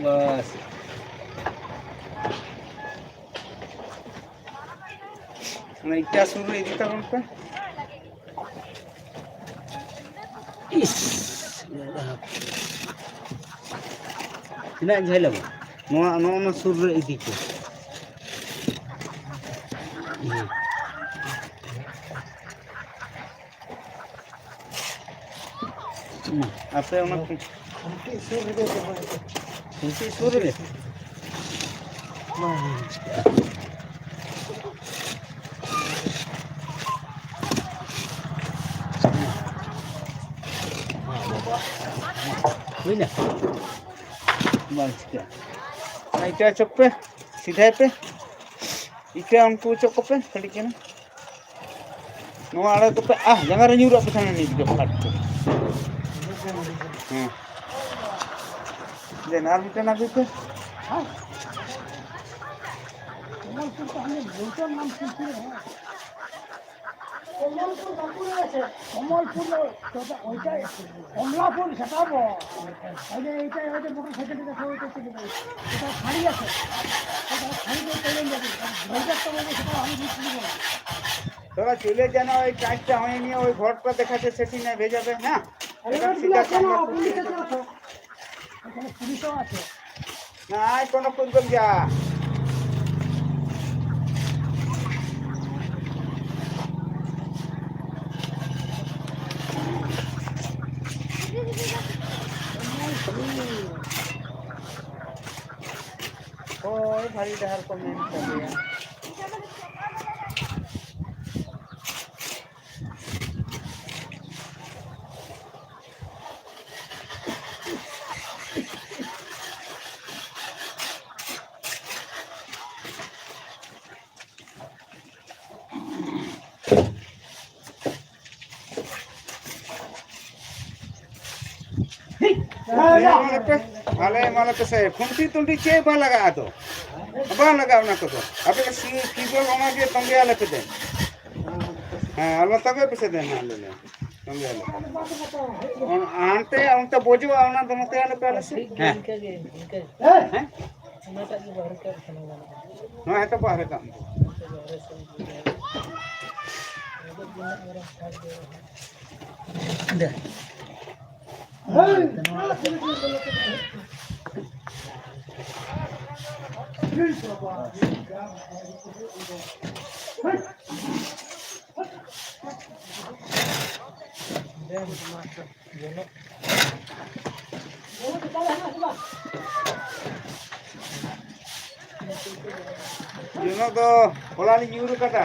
Bas. Nah, itu suruh itu kan apa? Tidak jahil apa? Noa suruh itu. Apa yang nak? Kunci suruh deh. Ini bagus. Nah, itu cepet, सीधा पे इके हमको choco पे खड़ी के ना नोआ आड़े तो पे जंगा रे न्यूरा पछाने नहीं जो फाट तो जे नार बिटे ना बिटे हाँ कमलपुर तो हमने भूलकर नाम सुनते हैं कमलपुर बापुर আছে कमलपुर तो ওইটা কমলাপুর সেটাবো আরে এইটা ওইটা মোটরসাইকেল থেকে সব করতে দিবে এটা খালি আছে এটা খালি করে চলে যাবে ভোল্টেজ তো বলবো সেটা আমি বুঝতে দিব তোরা চলে যেন ওই কাজটা হয়নি ওই ঘরটা দেখাচ্ছে সেটি না ভেজাবে না পুলিশও আছে না আয় কোনো করবেন যা ओए भारी डहर को मेन कर दिया माला कैसे खुंटी तुंटी चे बा लगा तो बा लगा ना तो अबे कीबो होना के तंगे आले पे दे हां अलवा तबे पे दे ना ले तंगे आले और आंते उनते बोझो आना तो मते आले पे से हैं हैं उनका की बाहर का खाना ना है तो बाहर का दे Juno to bola ni juru kata.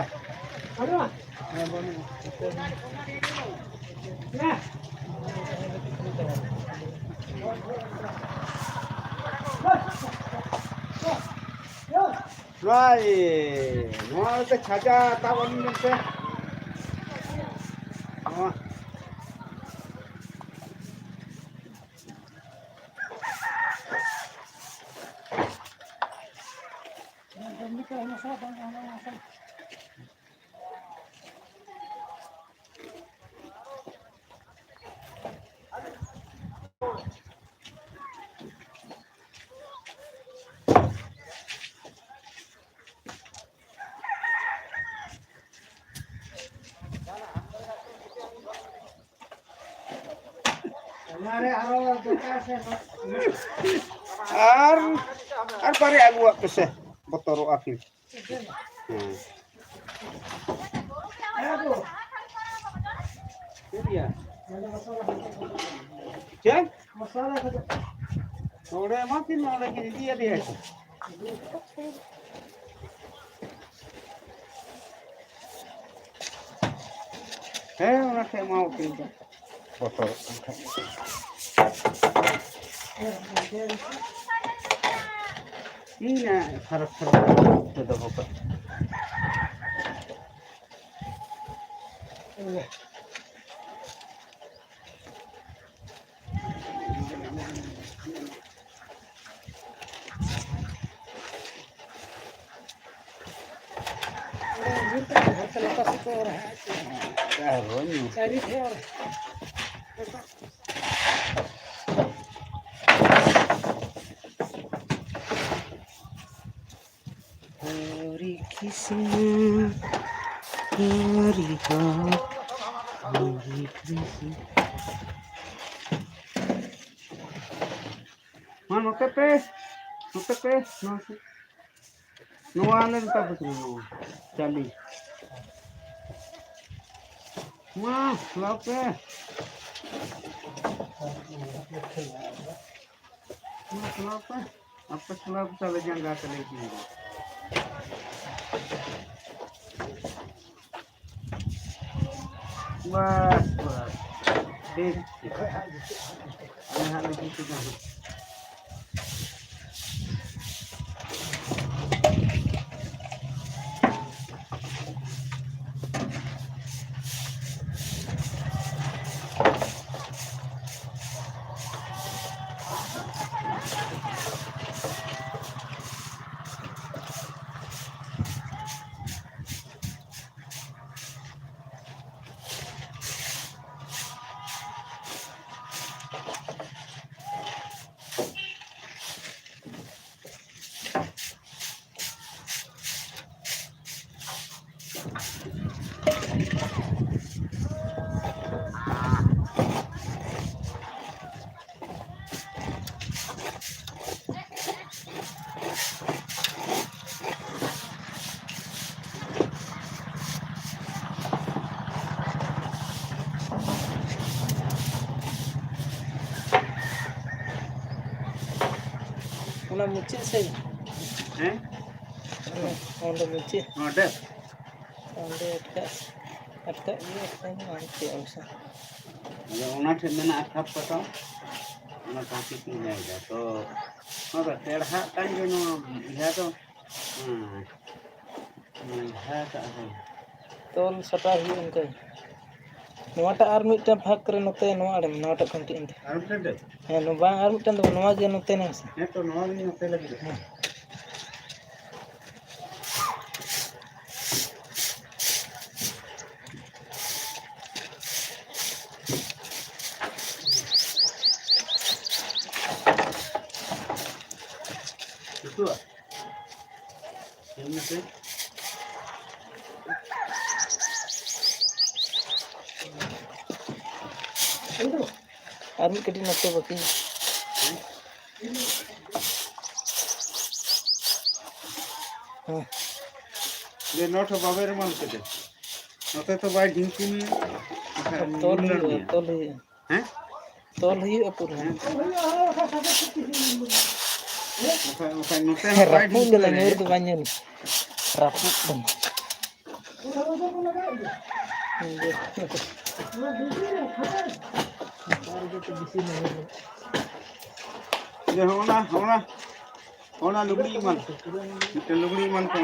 Right, mau te caca tawan ni se. हमारे आरो दरकार से আর পারে আগুয়া পেছে বতর আফি आरो এরিয়া मैंने मसाला চেক मसाला ওরে মাতিন না কি দিয়া দিয়া হ্যাঁ ওরা মাও কিন্তু বতর Ini harus sudah buka. Hari Krishna, Hari Ram, Hari Krishna. Mana tepe, no ane kita betul no, cali. Mah, lape. Mah, lape. Apa selap salah jangka televisi. Bas. Dek. Ana lagi tu dah. Una mucik saya. Onda mucik. Ada. Onda atka ini saya nanti also. Ya una ठेमना अच्छा पता una काफी की जाएगा तो मगर तेरहा kan जो यह तो है का Tol sata hi unka. Nuwata ar mittan phag kare note nuwa adem nuwata konti ente. आराम से दे He no bang ar mittan do nuwa ge note na sa. ये तो नॉन नहीं होते लगे itu ini sih Ar mit kadi note baki. ये note बाबेर मान के दे नोटे तो भाई ढिंकी में Tol hi. हैं Tol hi apur hai. Bukan nute भाई Rapu ढिंकी gala में nyer do banyan. Rapu bang. ये होना लुगड़ी मन इते लुगड़ी मन को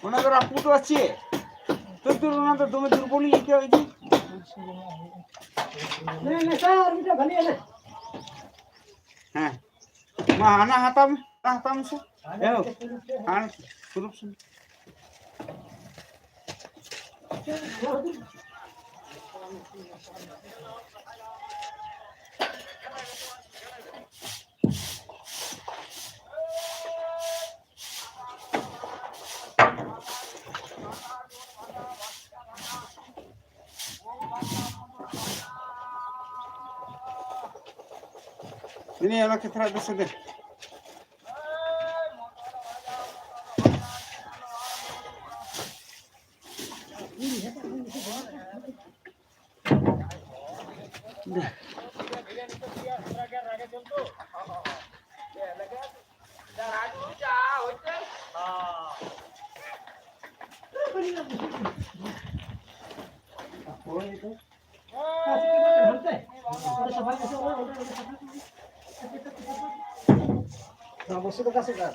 होना तो आपको तो अच्छी है तो होना तो तुम्हें दुर्बली क्या है जी नहीं सर मुझे भली है हाँ माँ आना हाथा में से ये हो हाँ सुरुप से Ini anak kita ada sedih. Bosnya tuh kasih kan?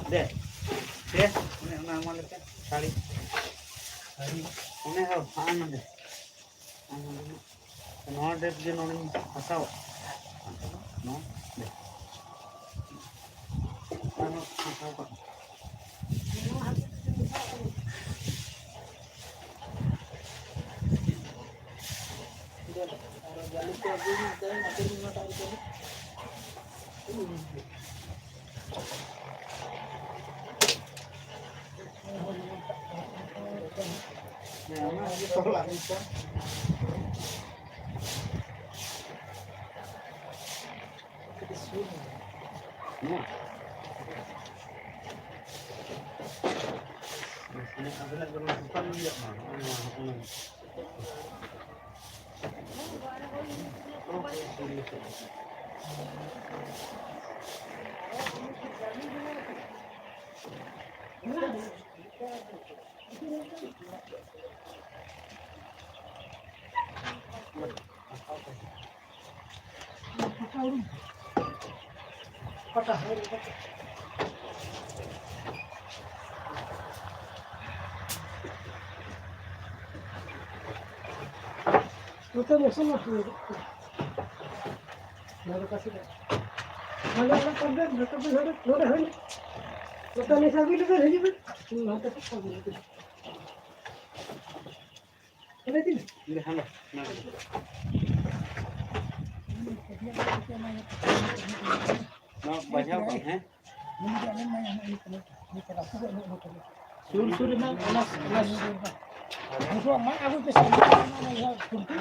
Deh, ini nama lepas kali. Ini deh. Kenal deh dia nongin asal. No, deh. Asal pak. Tolak bisa. Ini. Ini adalah berlakukan dia mah. Kita musuh masih. Baru kasih deh. Mana ada kabar? Mereka berada, ada hari. Kita ni sabi tu kan hari ni. Mana tak sabi tu. Ada ni. Ini hamba. Nah, banyak apa? Ini dia ni mana ni kalau ni kalau aku buat motor. Sur nak alas. Musuh mak aku pesen mana ya kunci.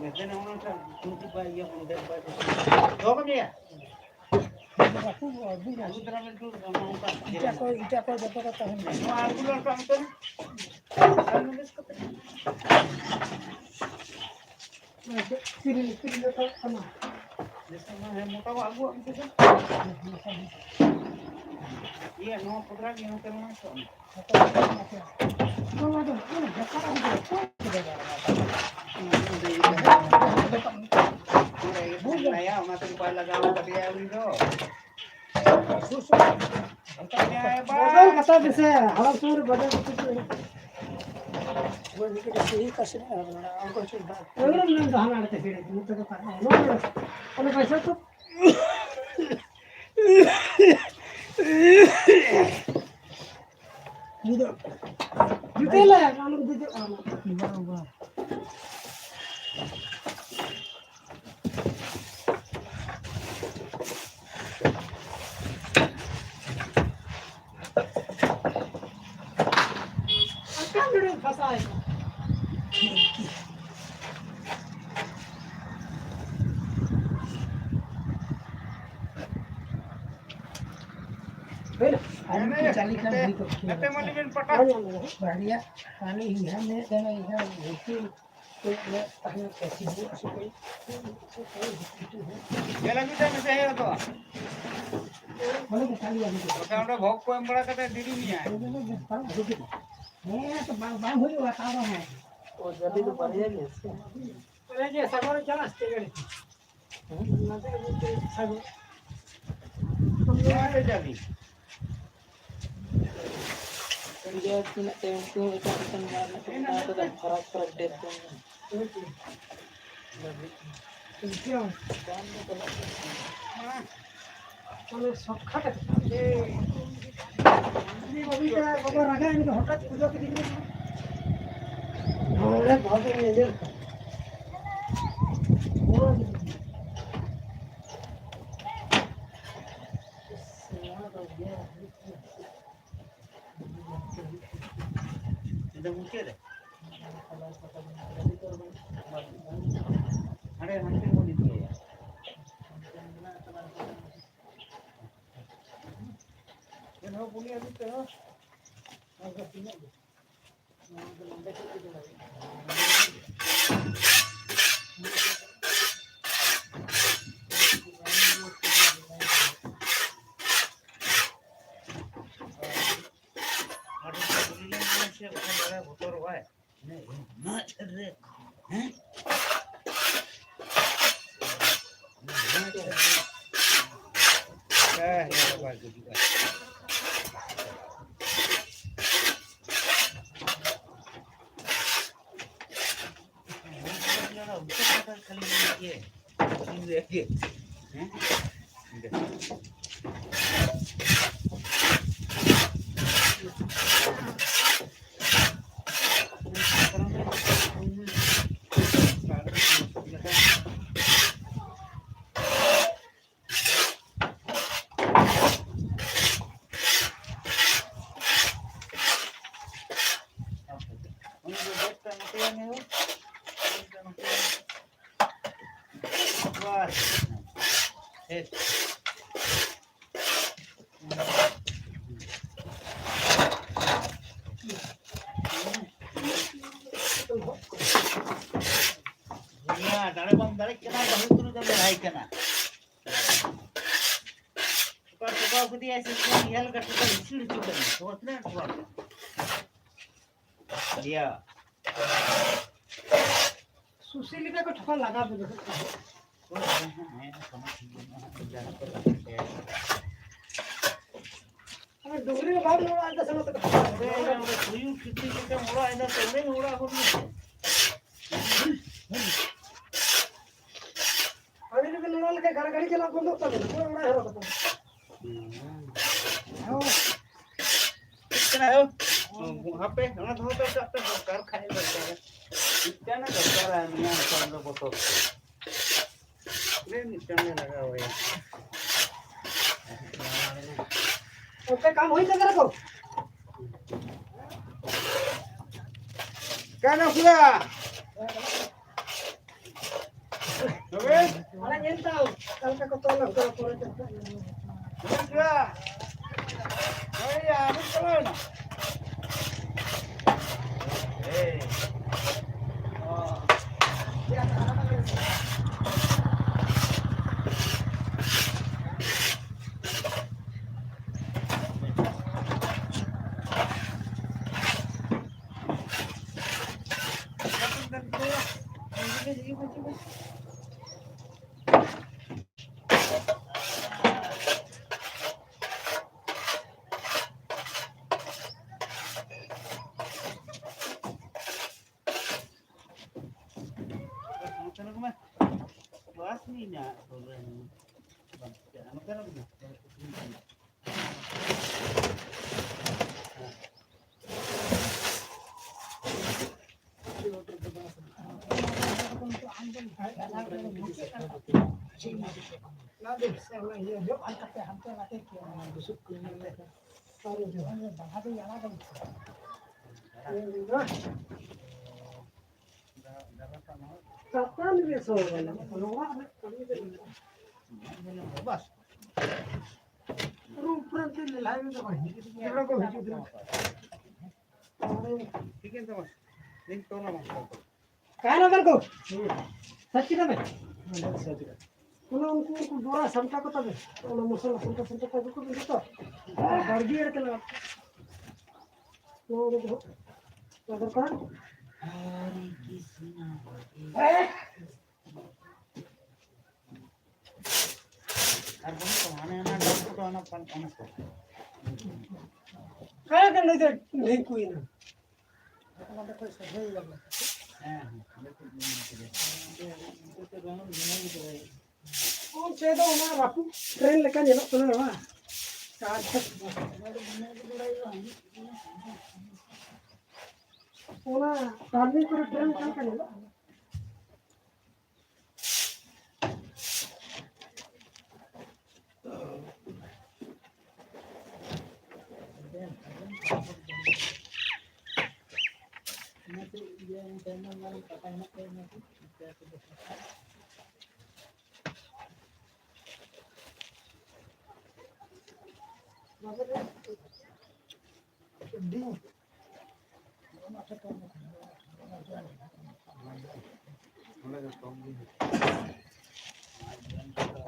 Nanti orang tak kunci bayar untuk bayar. Dua kan dia? Aku bukan. Aku terang itu mau kan. Itu aku betul kata hen. Mau aku luar kan tu. Sini tak sama. Sama yang mau tahu aku itu kan. Iya, no podrá que no tengo eso. No, ada. बदल कथा जैसे हड़प सुर बदल वो निकल सही कसरे उनको चुदा एवढं नाही दहा आडते फिरे तू तर काय नो आणि पैसा तो जुतेला आलो जुते बरोबर आता वीडियो फसा आहे चाली का भी तो बढ़िया पानी यहाँ में देना यहाँ होती तो मैं पानी कैसी हो ऐसे कोई गेला किती मिसे हे होतो बोले कि चाली वाली को ओके हमरा भोग को एमबड़ा कते दीदी नहीं है मैं तो बांग हुई बता रहा हूँ वो जल्दी तो पड़ जाएगी इससे अरे ये सगोर चला स्टे गड़ी सगोर क्या जाबी dia tidak tahu itu akan mana kita ada farak date क्यों चलो सब खा के ये बबी का बाबा रखा है इनका हटात पूजा के दिन अरे बहुत ही नजर इधर मुझे दे अरे हमसे बोली थी यार ये नो बोली अभी तो अगर पीने दे दाड़े बंद दाड़े केना बहुत दूर जब लड़ाई केना सुबह को दिया ऐसे हेल कर तो छिड़ छिड़ कर सोच ना थोड़ा लिया सुशील का कुछ ठोका लगा दे अरे डोगरी में बात नहीं आज दस तक अरे ये सुई खिचड़ी के मोड़ा इधर चलने मोड़ा हो नहीं अरे लोग नॉल के घर गाड़ी चला बंद होता है पूरा बड़ा है बता हां कितना है वहां पे ना तो अपने घर खाए बैठे हैं इतना ना घर है मियां सब लोग तो ले निकलने लगा हुआ है ओके काम होई जगह रखो क्या ना हुआ ओके अरे येंता कल का तो लग तो पूरे क्या अरे यार चलो ना ए Ano ka man? Bukas niya. Ano ka na? Bas. Bikin tuh mas. Link tuh mas. Kaya naman ko. Sachi na ba? Kuna uनको dora samta ko tabe. Ona musala samta ko ko dito. Bargi er kala. No no. Agar ka? Hari Krishna. Ar boni ko hane na dog to na pan panas ko. Kaya kan नहीं कोई ना. Ada कोई सही लगा. Oh, saya tahu mana rapu tren lekan ya, benar apa? Kaget. Ona tadi kur tren kan ya.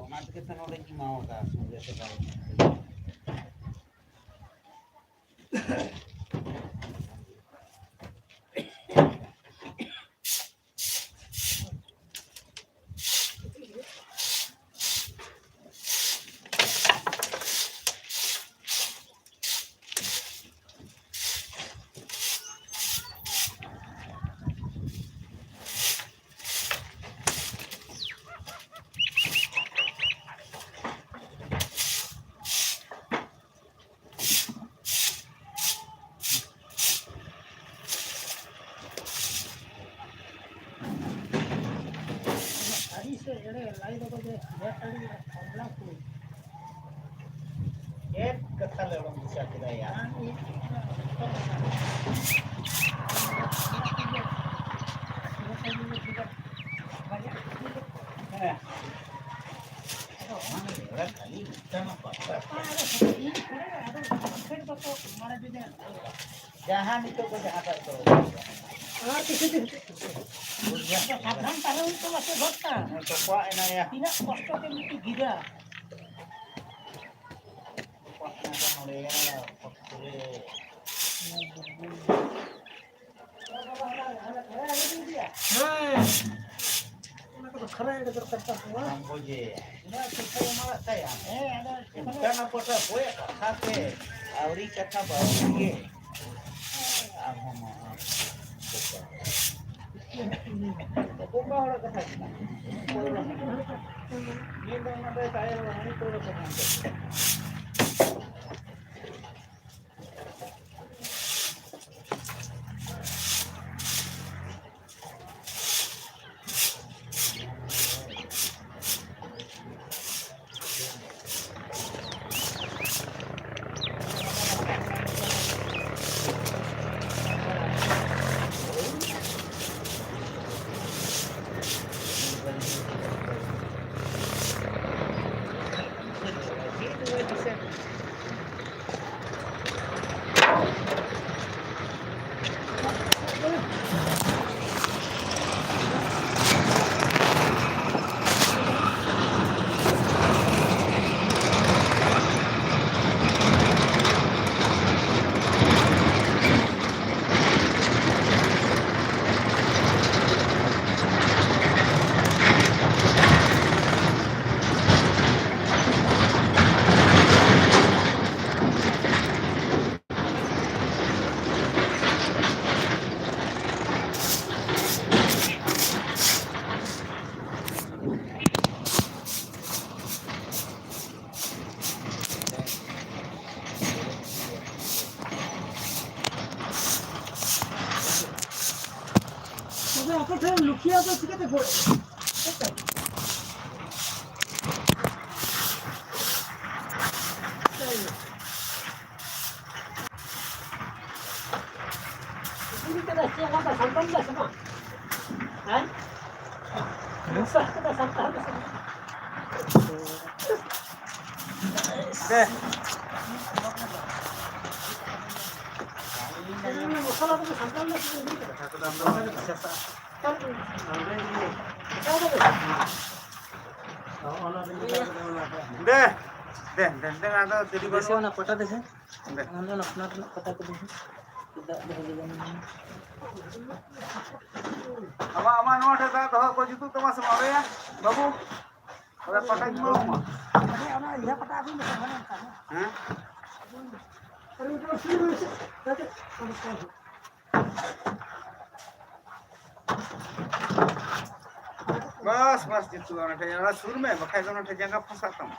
Mati kita nolak mau ka sudah sekali. Kata lelong bisa kita ya. Jahan itu kok jahat itu. সাবধান তাহলে তো আছে ঘরটা Untuk kuah enak ya. তিনা কষ্ট করে একটু গিরা Kuahnya kan oleh ya. হ্যাঁ ওনাকে তো খারাপ এটা দরকার তা তোমার Kamboje. Ini saya malah saya. ada Karena apa boleh kate. Auri kata baru ye. Aku mau. Kumba orang kata. Ini bang ada saya orang ini turun ke sana. मुखिया तो चिकते गोड़े ini kita siapa dah santan dah semua, kan? Musa kita santan dah semua. deh Ini masalah tu santan dah semua. satu dalam dua Kan? deh deh ada jadi जैसे baru वाला पटा देखे deh हमने अपना अपना पटा के देखे tidak ada hubungan ama no ada dah kau jutu tu masuk apa ya babu ada pakai mau mah Ada orang dia patah aku macam mana kan? Hah? Kalau itu sih, nanti harus tahu. बस जितू आना थे जरा सुर में बखाई दोनों थे जगह फंसाता हूँ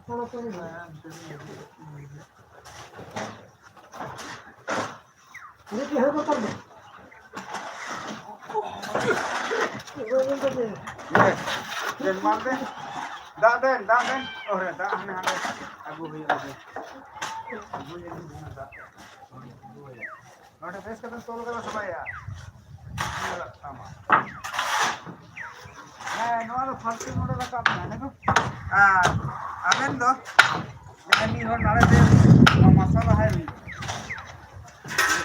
Kalau tu ni, ini dia harus tahu. Ini tu dia. ये दिन मार दे दादन और दादन हने अबू भी अबू अबू ये नहीं दादा नोटे फेस करते तोल करा सब यार तमा नवा तो फालतू मोड़ रखा है देखो अमेन दो ini और नाले दे मसाला है लेकिन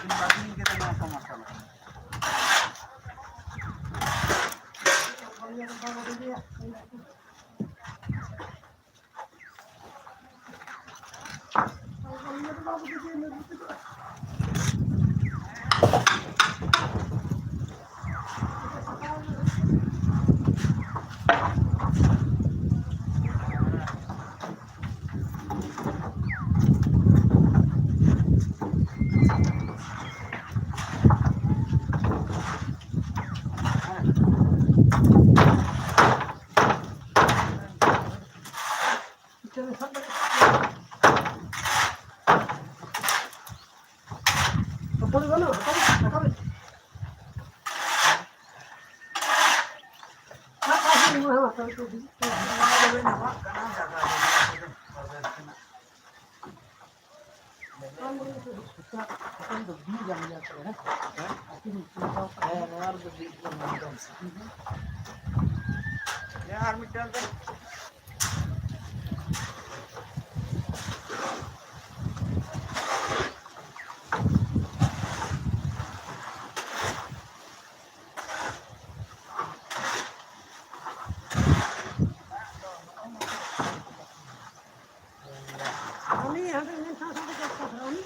बाकी के तो ना मसाला Boleh mana? Apa? Apa sih ini mah? Kalau tu यार मिटाल दे Ini ada yang satu dekat ini.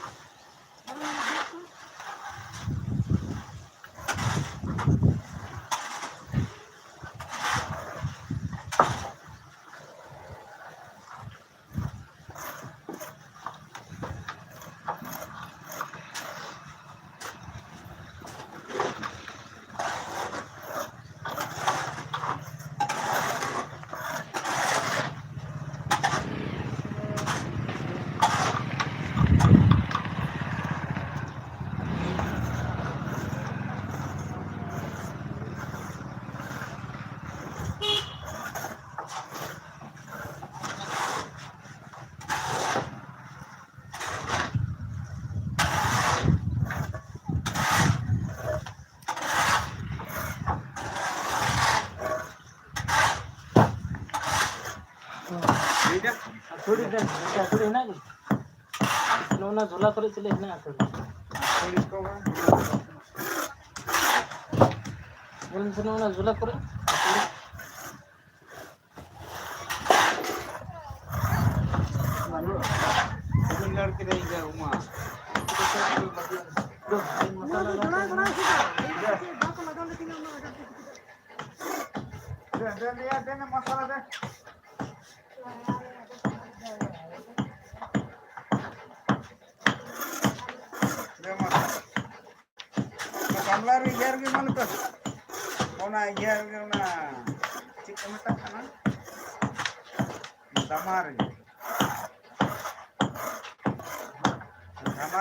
थोड़ी देर थोड़ी ना नोना झोला करे चले ना थोड़ी बोलन से नोना झोला करे लड़के रहेंगे उमा दे मसाला दे कमला रे यार के मन पर ओना यार के ओना चिकन मटा खाना दमार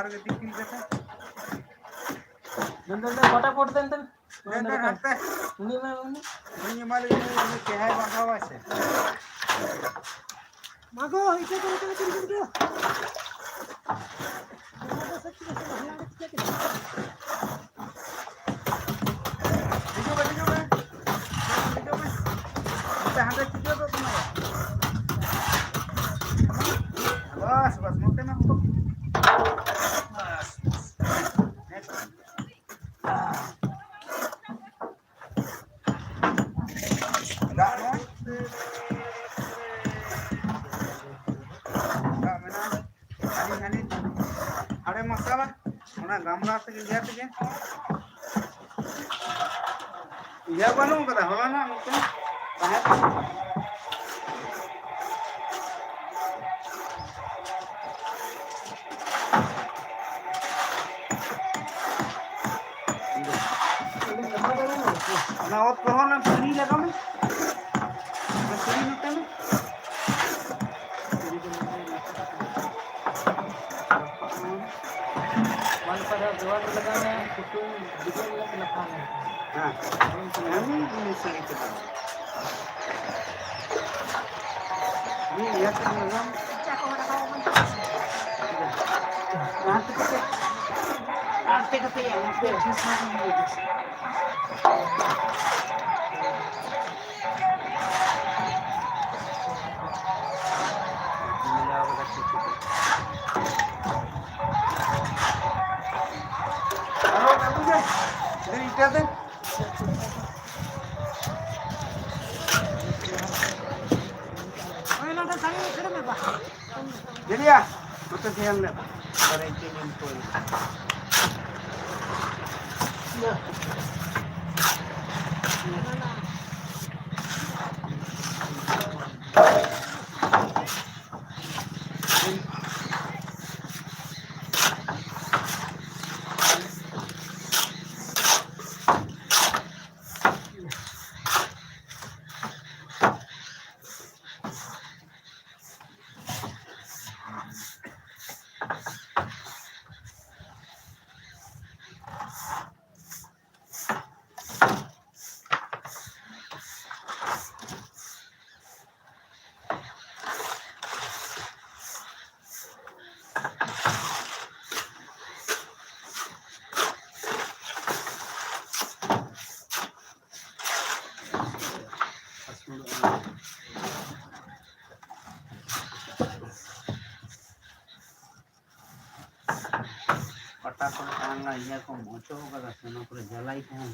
के दिखिल देखा दंदन फटाफट दंदन Den harte. Ini mah ini. Ini malu ini kehai bangkawa se. Mago, itu. Mago sakti se bahla ke ke. Video में. Kita hante video तो तुम्हारा. बस मोटे में हमको. बस. Enggak no. Enggak mana. Hani. Ada masalah. Mana gambar tege lihat tege. Iya banung kada holana mungkin. Tahan. ना और कोरोना फ्री लगा में फ्री होते में Mana pada jual लगाना कुछ डिजाइन लगाना. हाँ हमें ये सही चला ये या तो लगा आते कते यहाँ पे Halo, kamu ya? Dari Italia. Oye, no te salió, espérame, pa. Jadi ya, betul sih yang dari ini info. Patakan tangan ya kok moco kada sono pura jalai kan.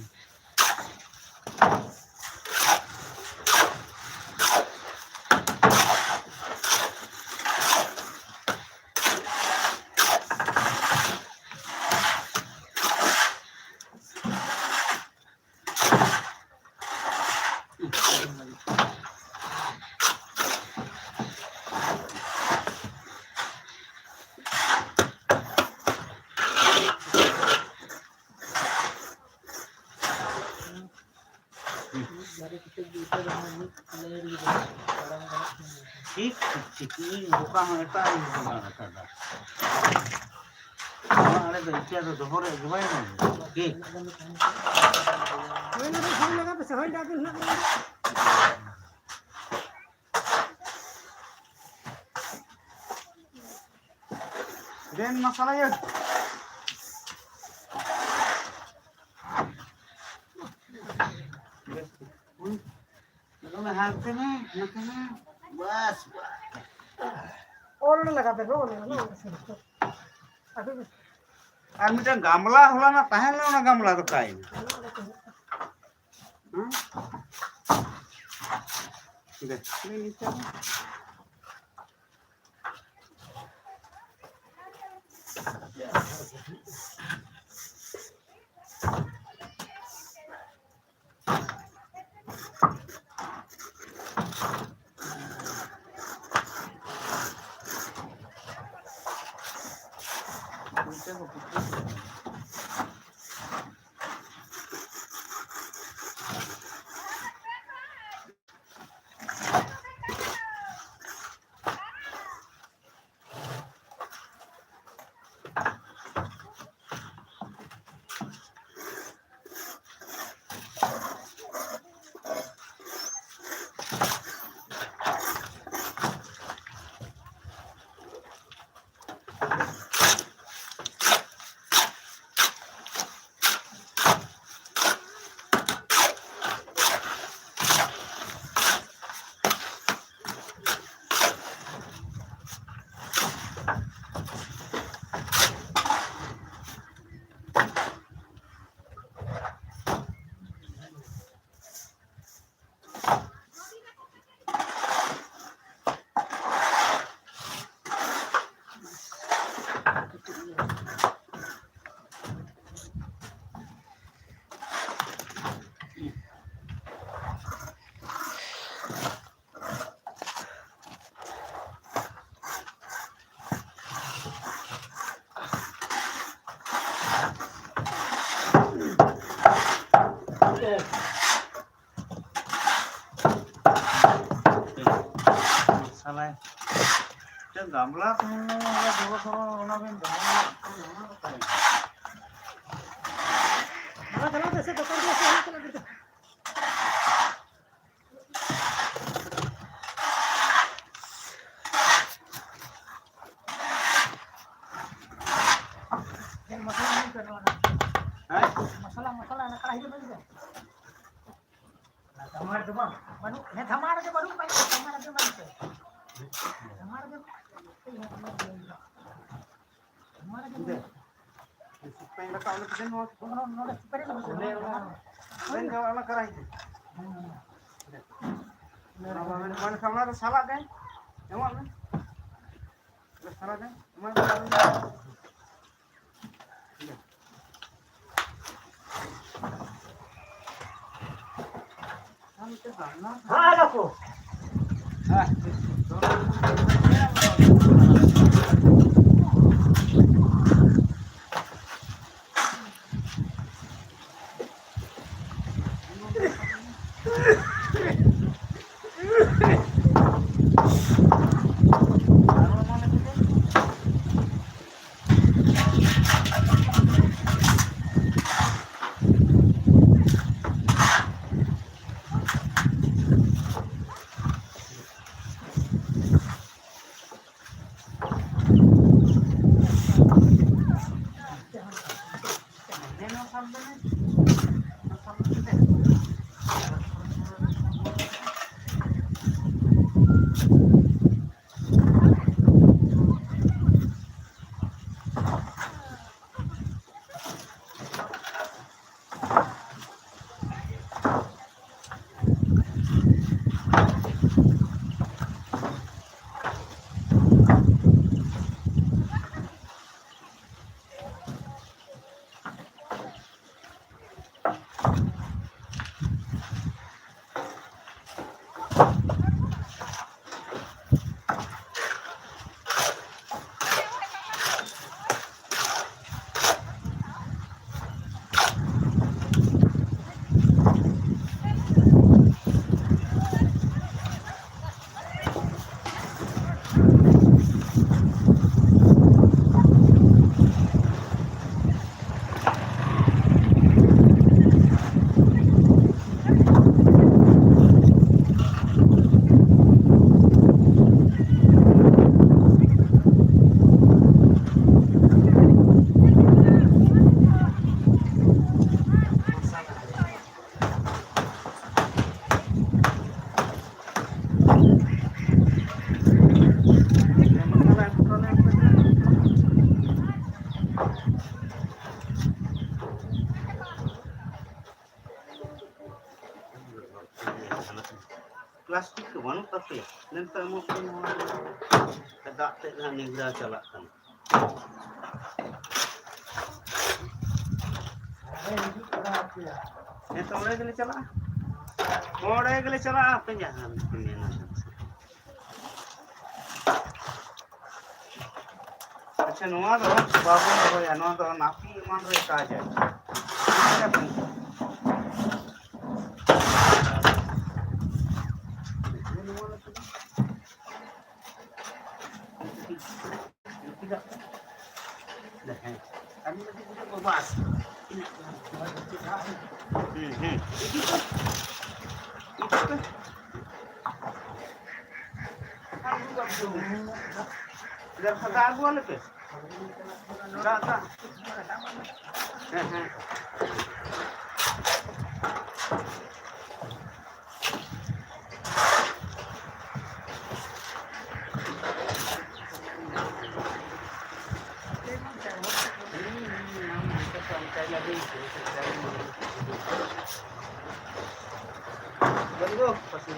Cik buka mereka ini gimana kada. Ada berita tu dohor gimana? Oke. Oye, no te salió, pues se va a ir a ver. Dan masalah ya. हाथ में बस और लगाते हो अभी আর মিটা গামলা হলা না তাহেন না গামলা তো কাই ঠিক আছে নিচে ᱛᱟᱦᱞᱮ ᱜᱟᱢᱞᱟ ᱠᱚᱦᱚᱸ ᱵᱚᱲᱚ ᱥᱚᱲᱚ ᱚᱱᱟ ᱵᱮᱱ ᱫᱚᱦᱚ चला जैसे दुकान में से चला देते ये मसाला नहीं करना मसाला मसाला ना कढ़ाई में दे धमार दे बनु ने धमार दे बनु भाई धमार दे बनु धमार दे धमार दे supaya mereka udah bisa mau no le supere no ben jalan kerai itu mana kamera ada salah kan emang kan ada salah kan emang हाँ रखो plastik ke mana tapi nanti mau ada teh negra calakan itu mulai gele cala apa jangan अच्छा नोआ तो बाबू हो या नोआ तो नापी मान रे का जाए इधर खता आगू वाले पे दा Tunggu, pasti.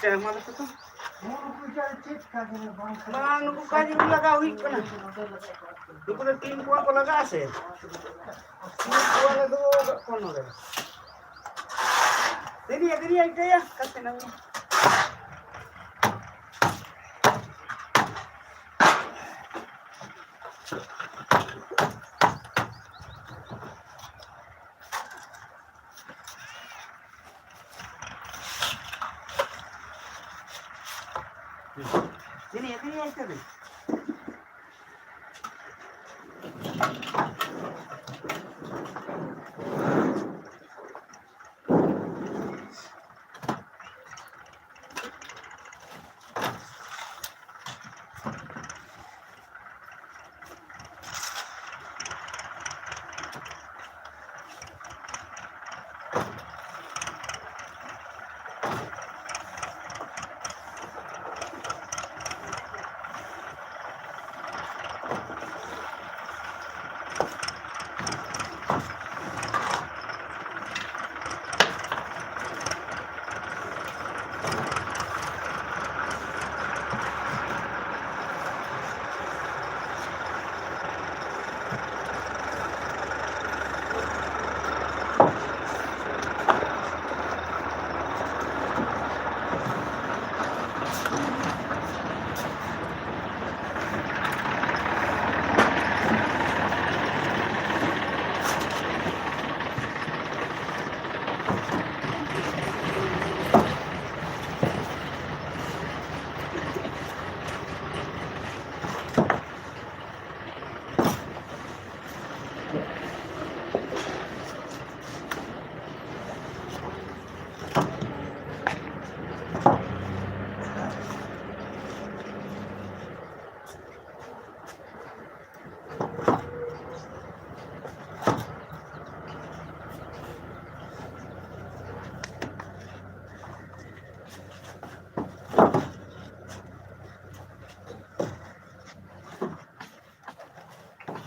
ᱢᱤᱫᱴᱮᱱ ᱮᱢᱟ ᱞᱮᱠᱟ ᱛᱚ ᱪᱮᱫ ᱠᱟ ᱵᱟᱝ ᱵᱟᱝ ᱱᱩᱠᱩ ᱠᱟᱡ ᱠᱚ ᱞᱟᱜᱟᱣ ᱦᱩᱭᱩᱜ ᱠᱟᱱᱟ ᱱᱩᱠᱩ ᱫᱚ ᱴᱤᱢ ᱠᱚᱣᱟ ᱠᱚ ᱞᱟᱜᱟᱜᱼᱟ ᱥᱮ ᱴᱤᱢ ᱠᱚᱣᱟ ᱞᱮ ᱫᱚᱦᱚ ᱠᱟᱜ ᱠᱚᱣᱟ ᱱᱚᱰᱮ ᱫᱮᱨᱤᱭᱟ ᱤᱴᱟᱹᱭᱟ ᱠᱟᱥᱮ ᱱᱟᱝ Ini aja deh.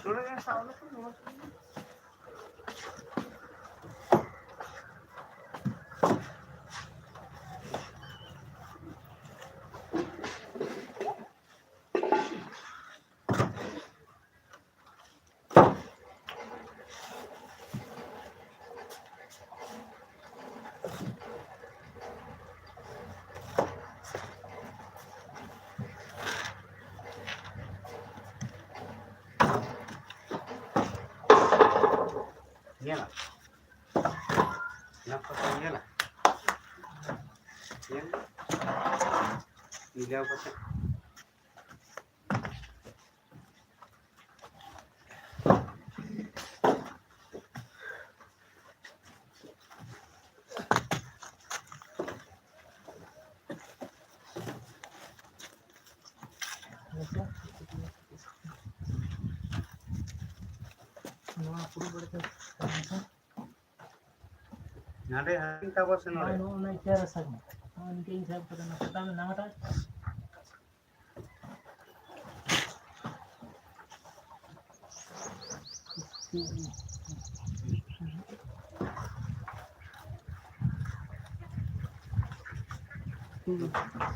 Sudah yang salah tuh Iya lah. Kenapa iya lah? Iya. Ini apa sih? Nade hari kabar senore. Nah, cara sama. Mungkin saya pernah kata nama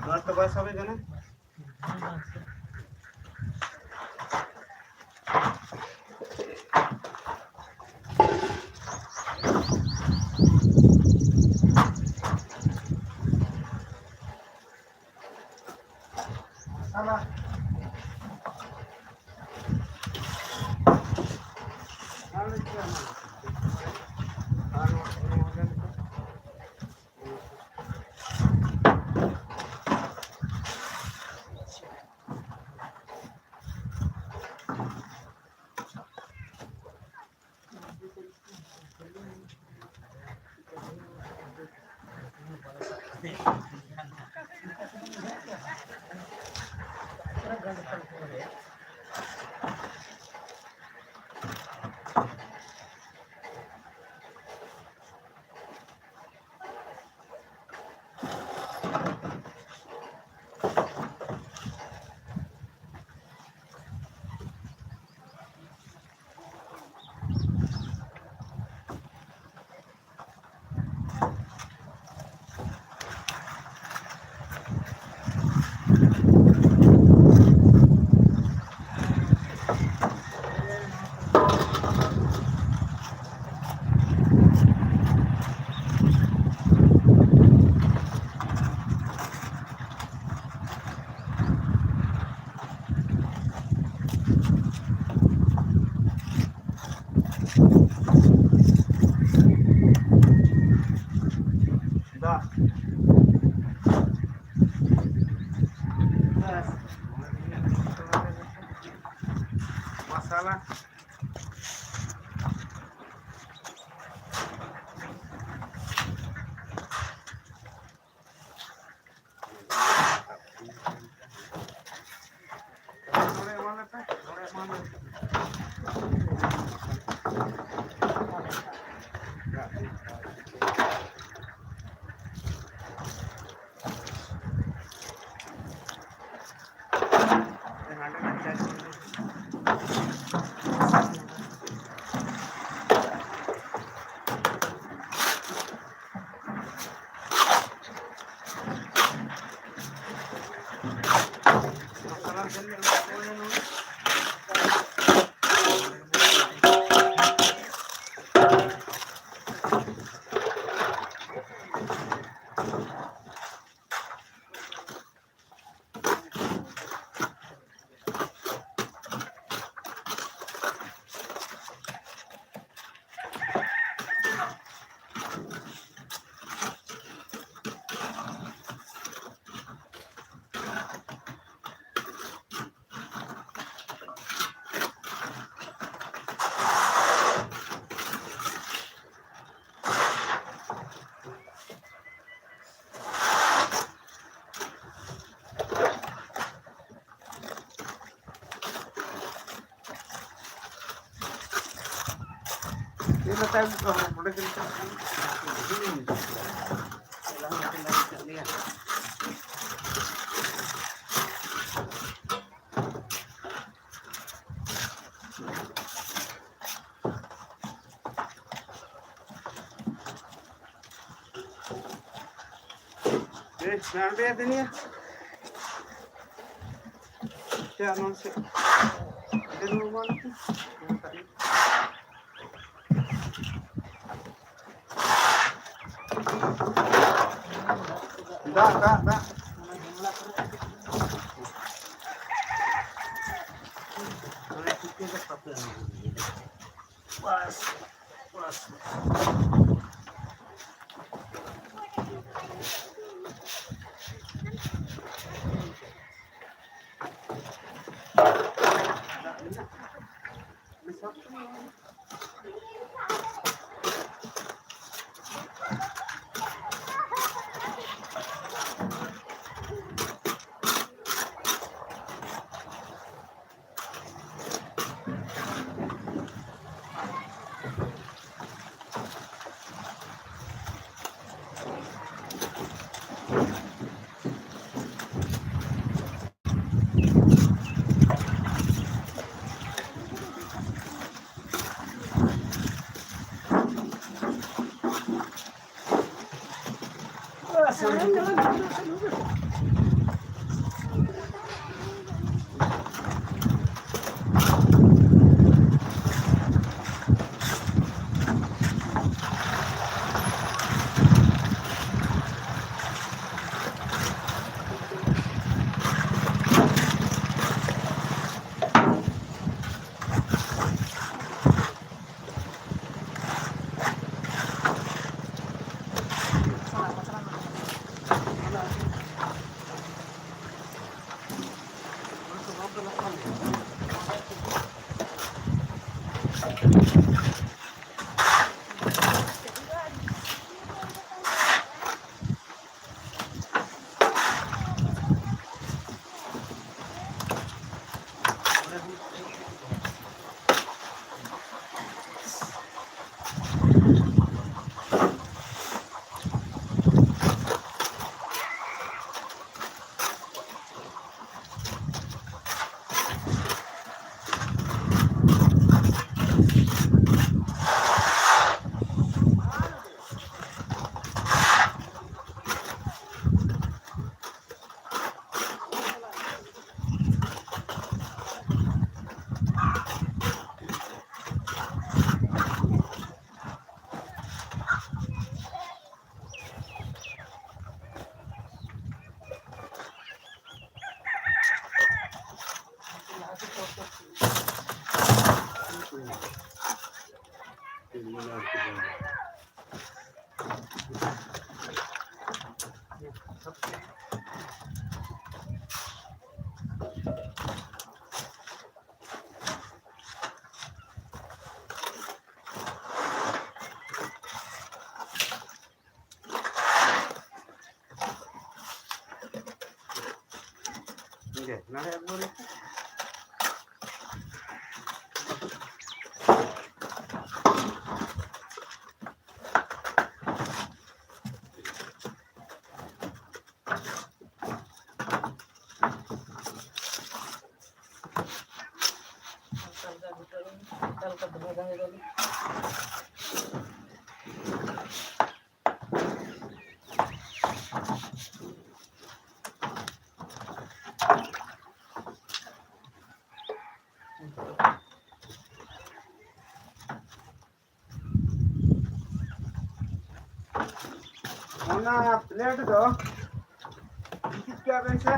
Luar ke bahasa apa jana? salah. मसाला Ini tayo ko mo dito. Sampai ini ya. Ya non sih. Ada rumah tuh. Enggak. Pas. नारे बोले ओना plate दो किस क्या बेंचे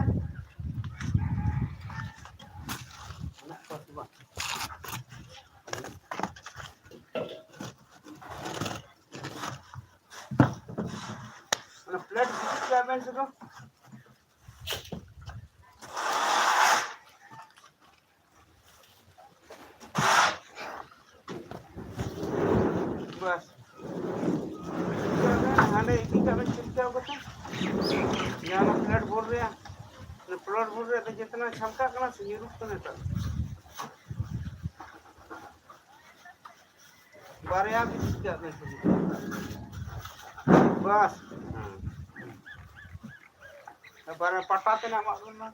ओना plate किस क्या बेंचे दो बस हांडे इसी का बेंच क्या होगा यहाँ प्लेट बोल रहे हैं प्लॉट बोल रहे थे जितना क्षमता करना चाहिए रूप तो नहीं था बारे आप क्या बस बारे पटाते ना मालूम ना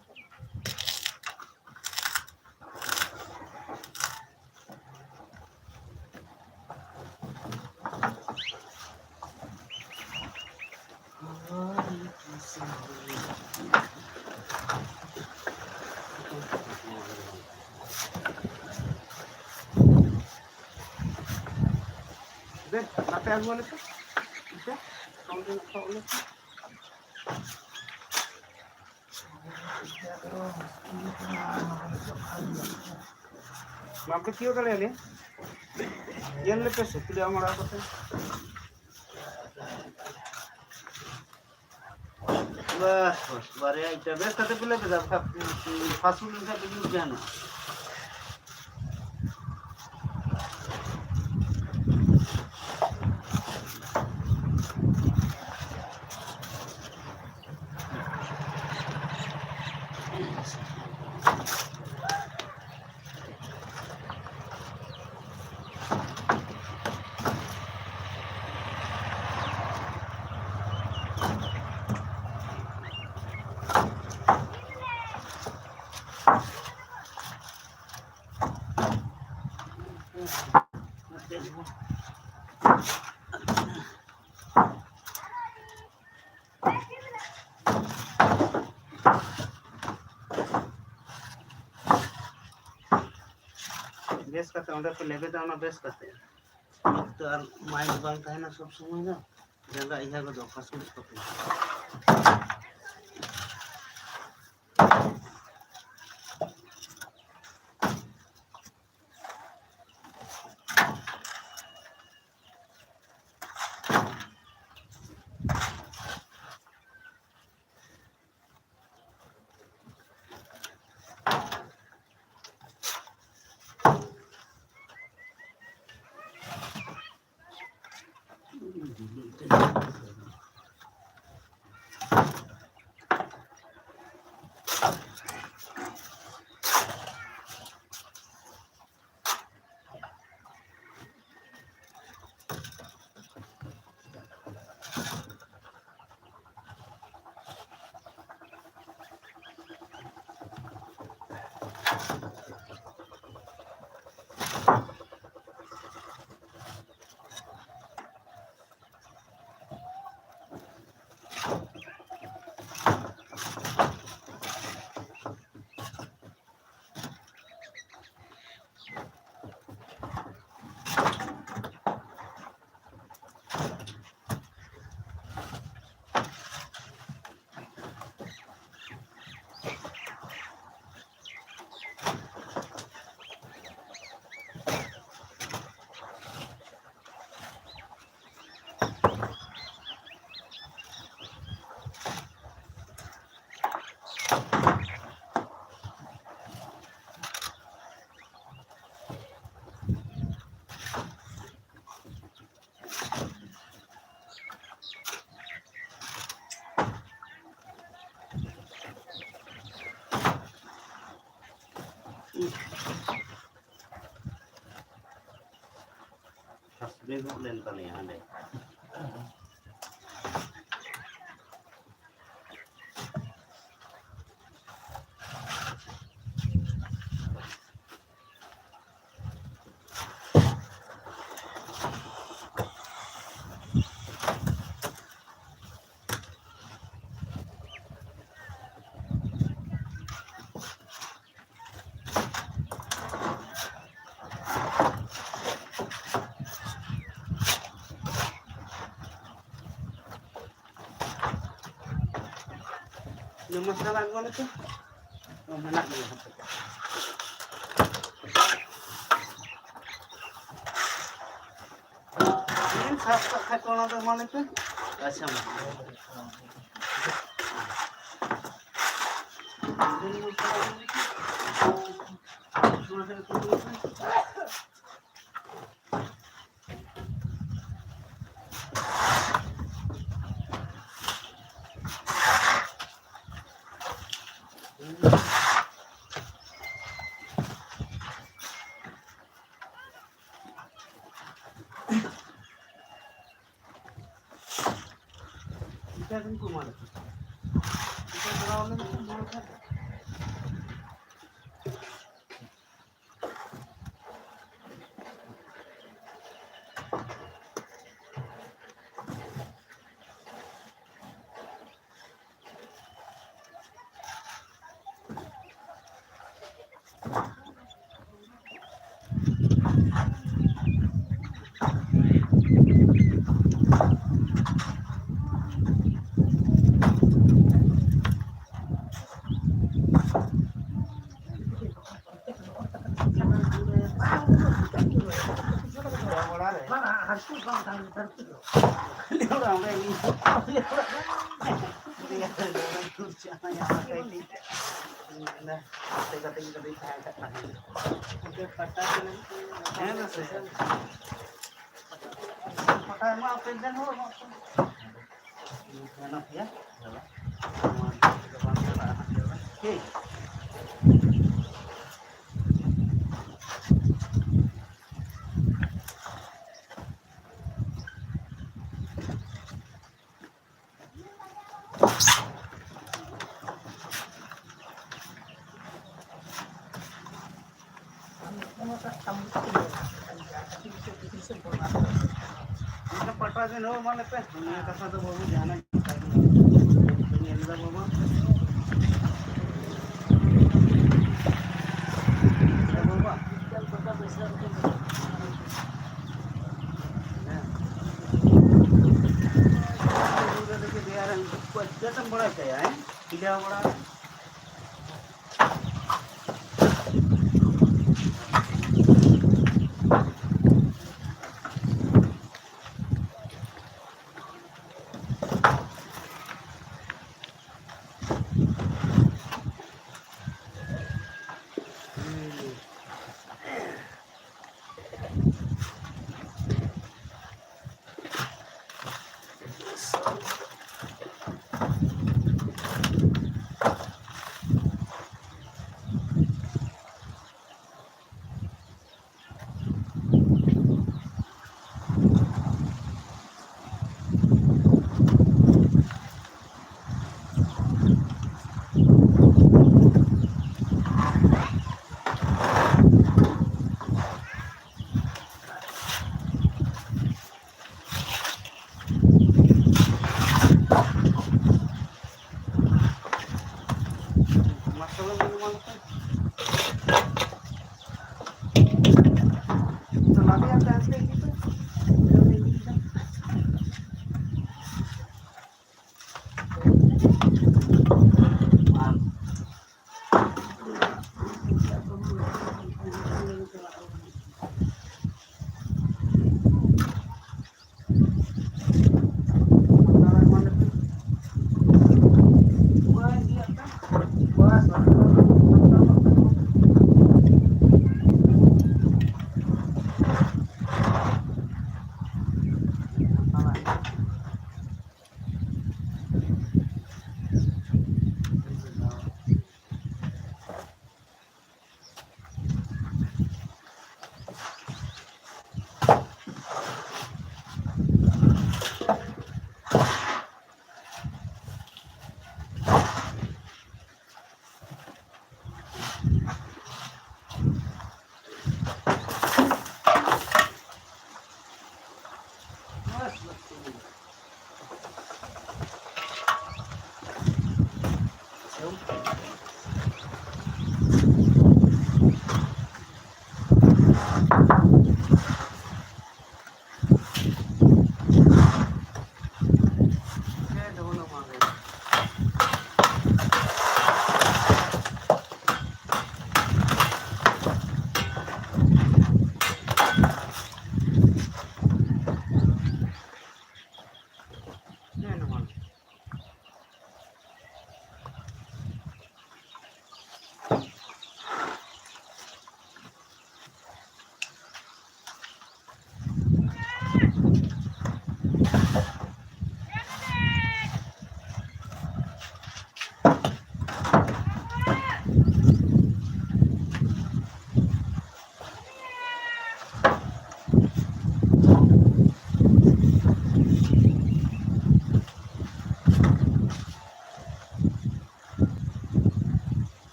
दे नाते आगु वाले तो इसे कौन से वाले मापे क्यों करे ले ये ले पे सुतले हमारा कोते बस बस बारे आइटा बेस कते पिले पे जा फासुल का बिजू जाना बेस करते हैं पे लेके जाना बेस करते हैं तो यार माइंड बांधता है ना सब समय ना जगह इधर को दो फसूल करते Hasbihok din tali ande. Yung masalah ko nito. Oh, manak mo. Yan sa ko na to man ito. Asa mo. Kita kan kumar. Kita berawal dari mana kan? Kita patahin ho mana pe? Dunia kasa to babu jana. Dunia lida babu. Datang bड़ा saya, tidak bड़ा.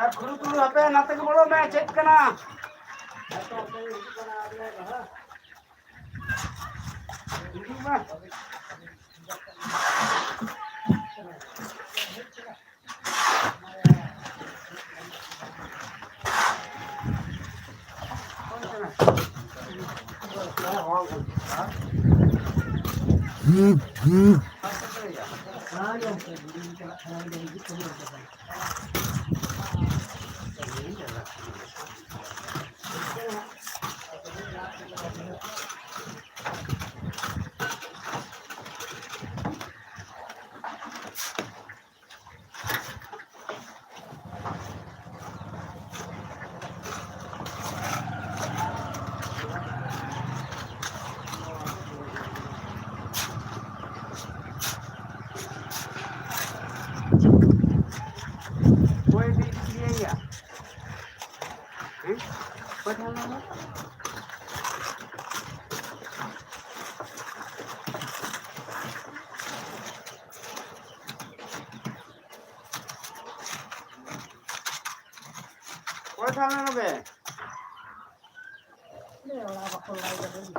আর খুরু তুলু হাতে নাতে কে বলো মে check কানা হিজুক মে कोई भी ये या पता ना कोई था ना बे ini orang bakal lagi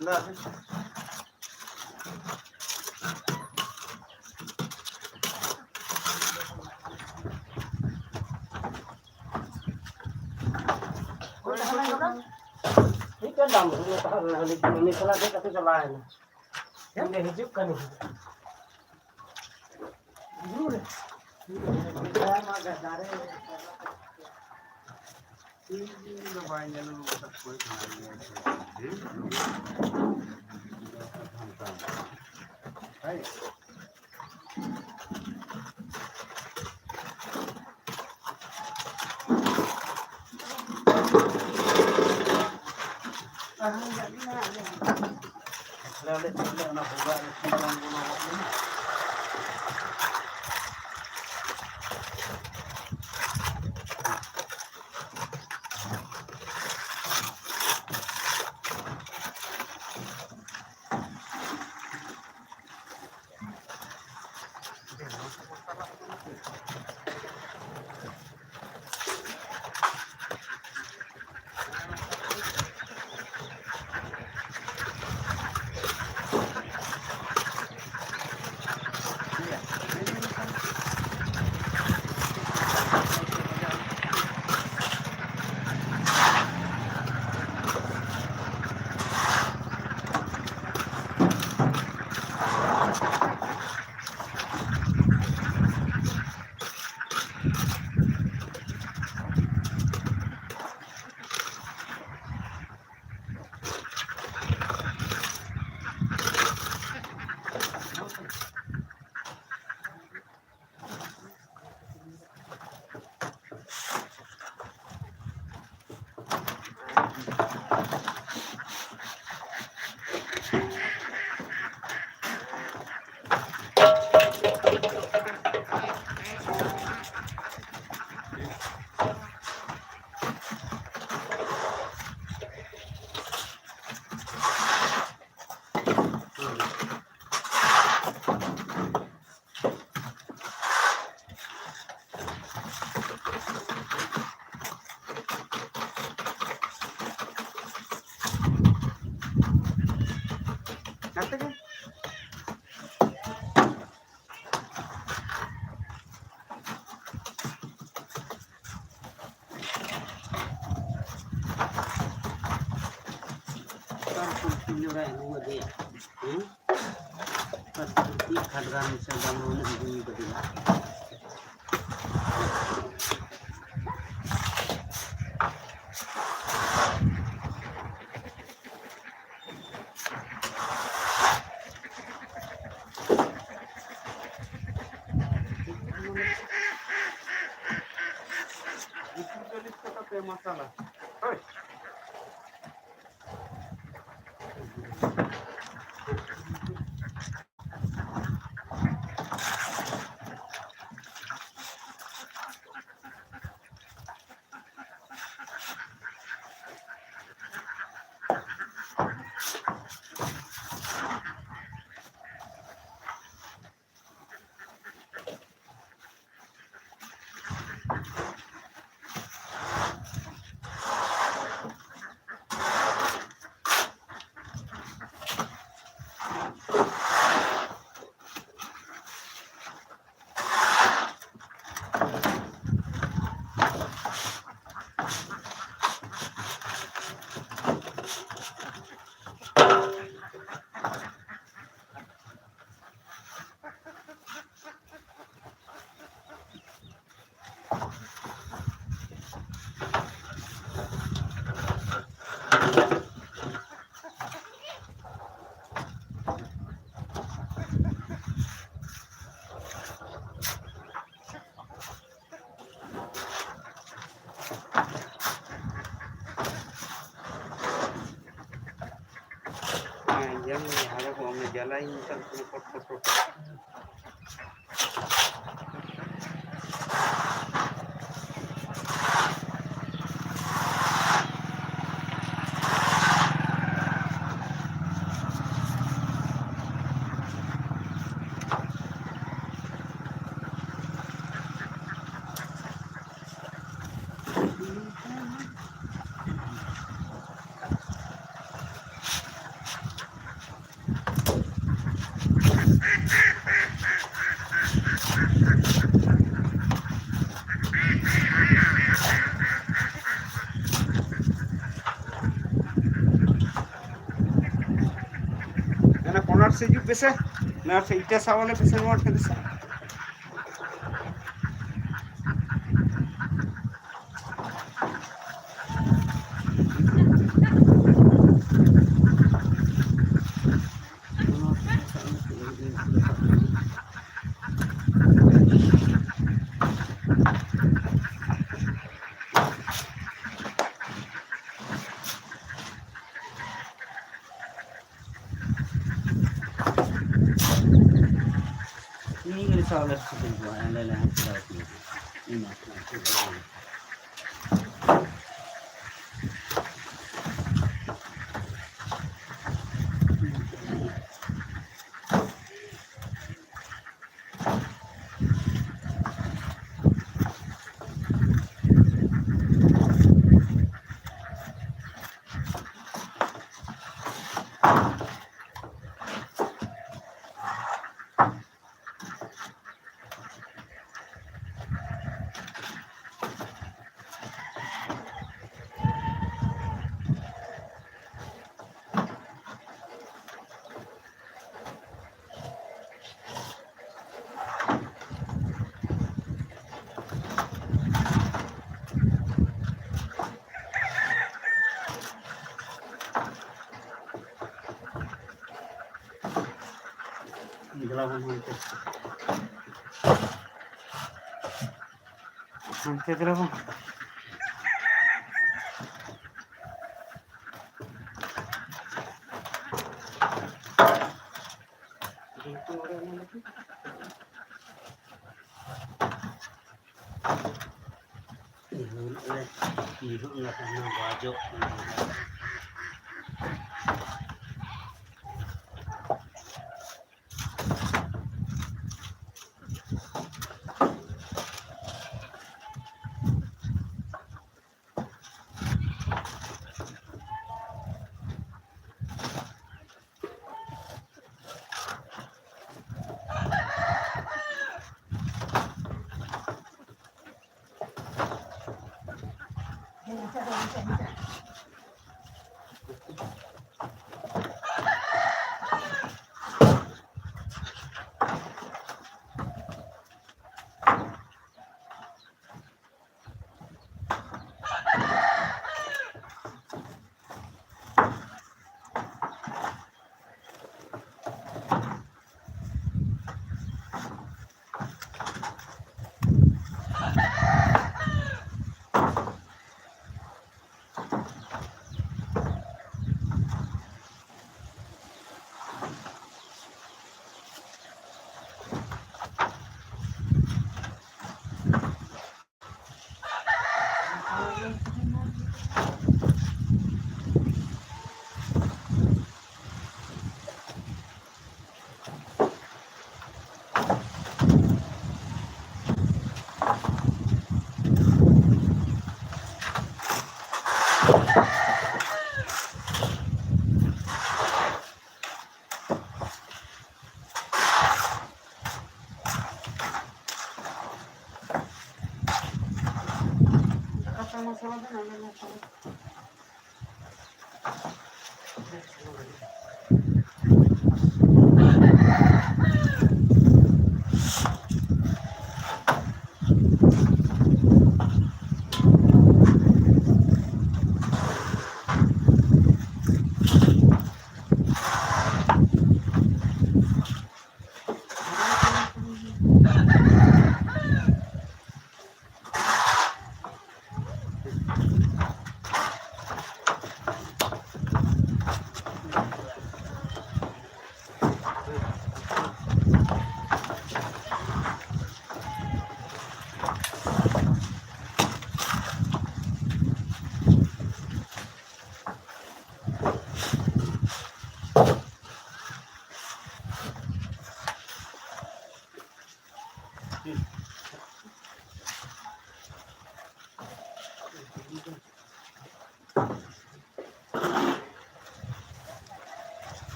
ला Ini kan dalam ini salah dia kata salah ini. Yang dia hijaukan ini. dulu deh saya mah gak dari ini banyak lu tak koy hai Lalu nak buka sidang guna ini. Katakan. Nyurai nu dia. Seperti kadran sedang menunggu berdua. Itu jadi kata masalah. Hei. Yang ada kok ngejalain kan foto-foto. Karena konar sejuk bisa, nah itu sawalnya bisa muat bisa. Ini kan sawalnya sejuk, ada lagi. Ini Gelawan hantu gelawan. Ibu nggak pernah baju.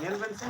Nyel ben se.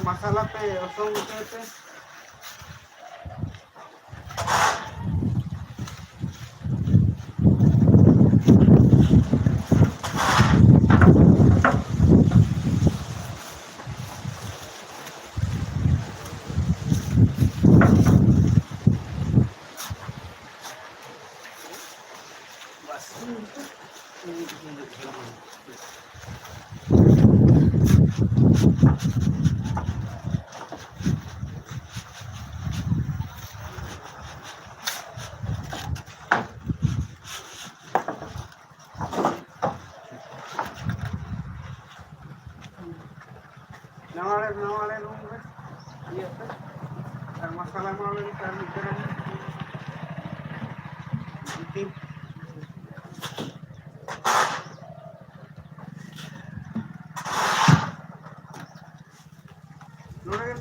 Masalah pe, osong pe. नवाड़े room में ये है और मसाला माले का निकल तीन नोड़े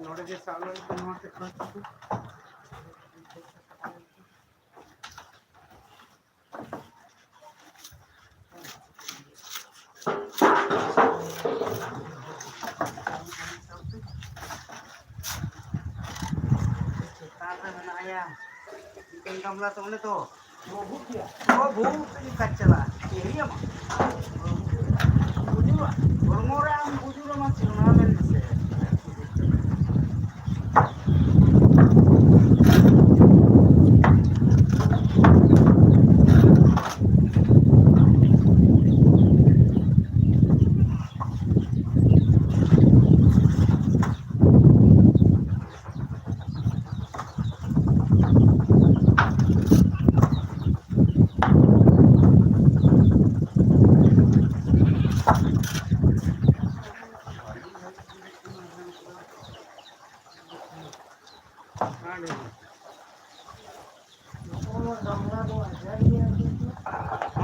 नोड़े के सालों में नोड़े से खर्च बनाया चिकन कमला तुमने तो वो भूख कच्चला यही है और हम बुजुर्ग मत सुना मैंने से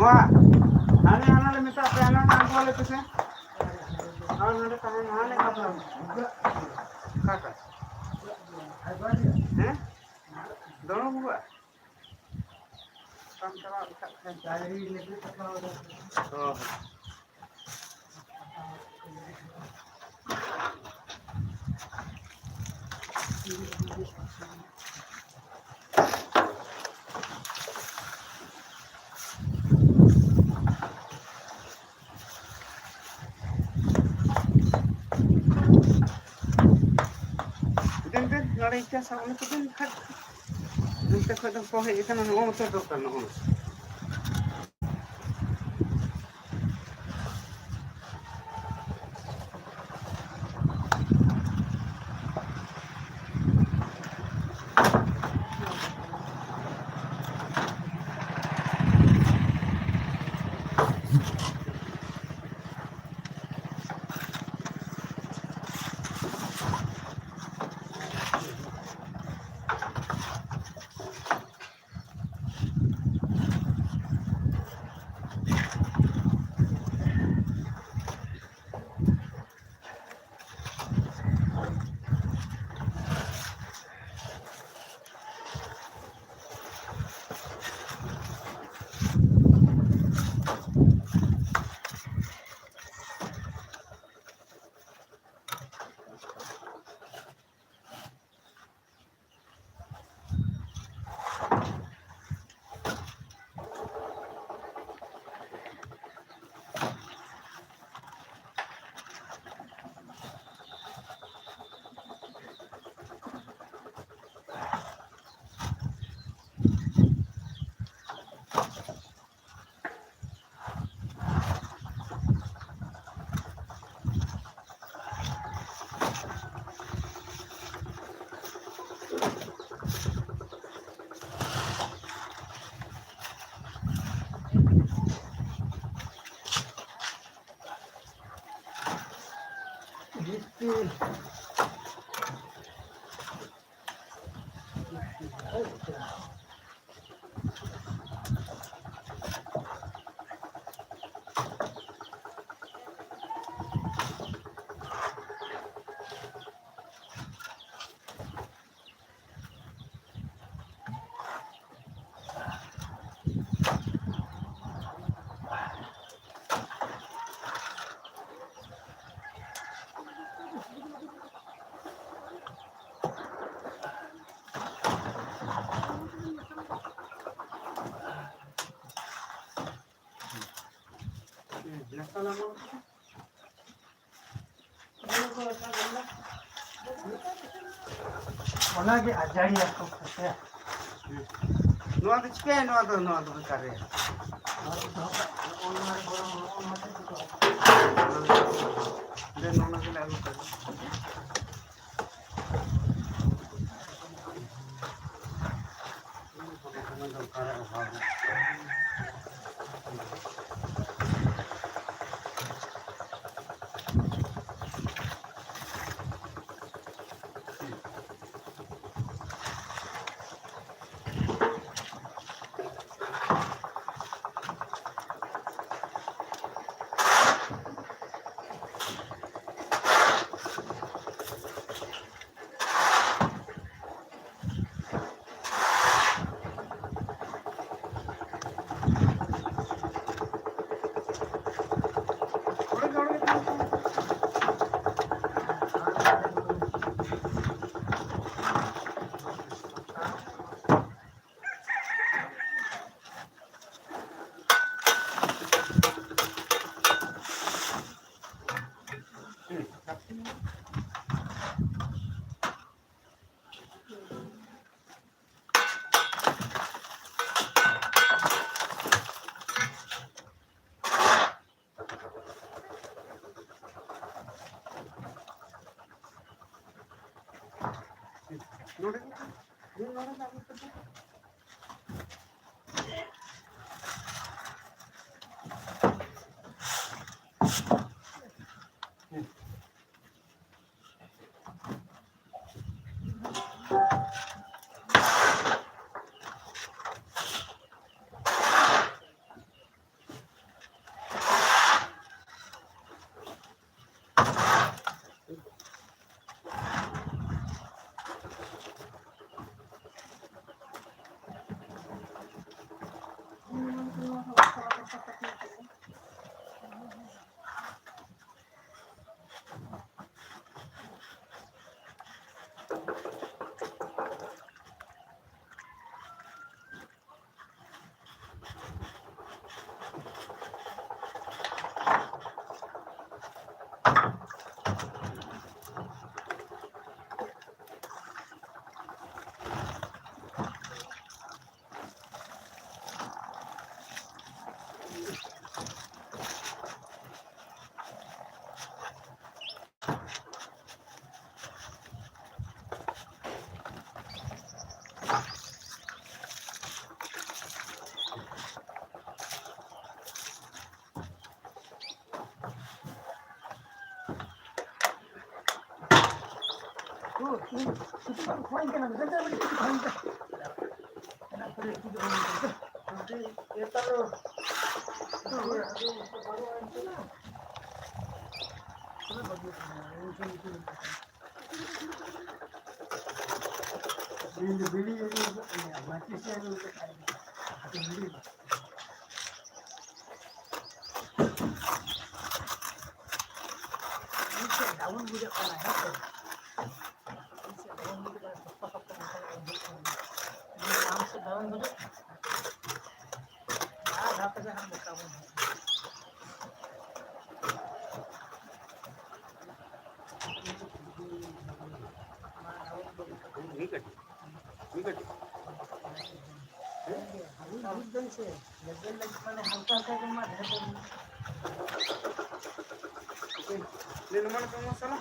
Wah, anak-anak minta pelan anak boleh tu sih. Anak-anak tangan anak apa? Kakak. Dono buka. Kam cara cari lebih tak. Oh. Dan lari ke sana tu kan kat. Nanti kau dah pohon itu nak ngomong tu doktor nak ngomong. Nasalah mau. ಒಳಗೆ ಅಜಾಡಿ ಹಾಕೋಕೆ Nuah tu cakap nuah tu berkarya. Dan nuah tu lalu kan. daun juga kena ya. daun dulu. Ya, dapat jangan buka pun. Ini mana kamu masalah?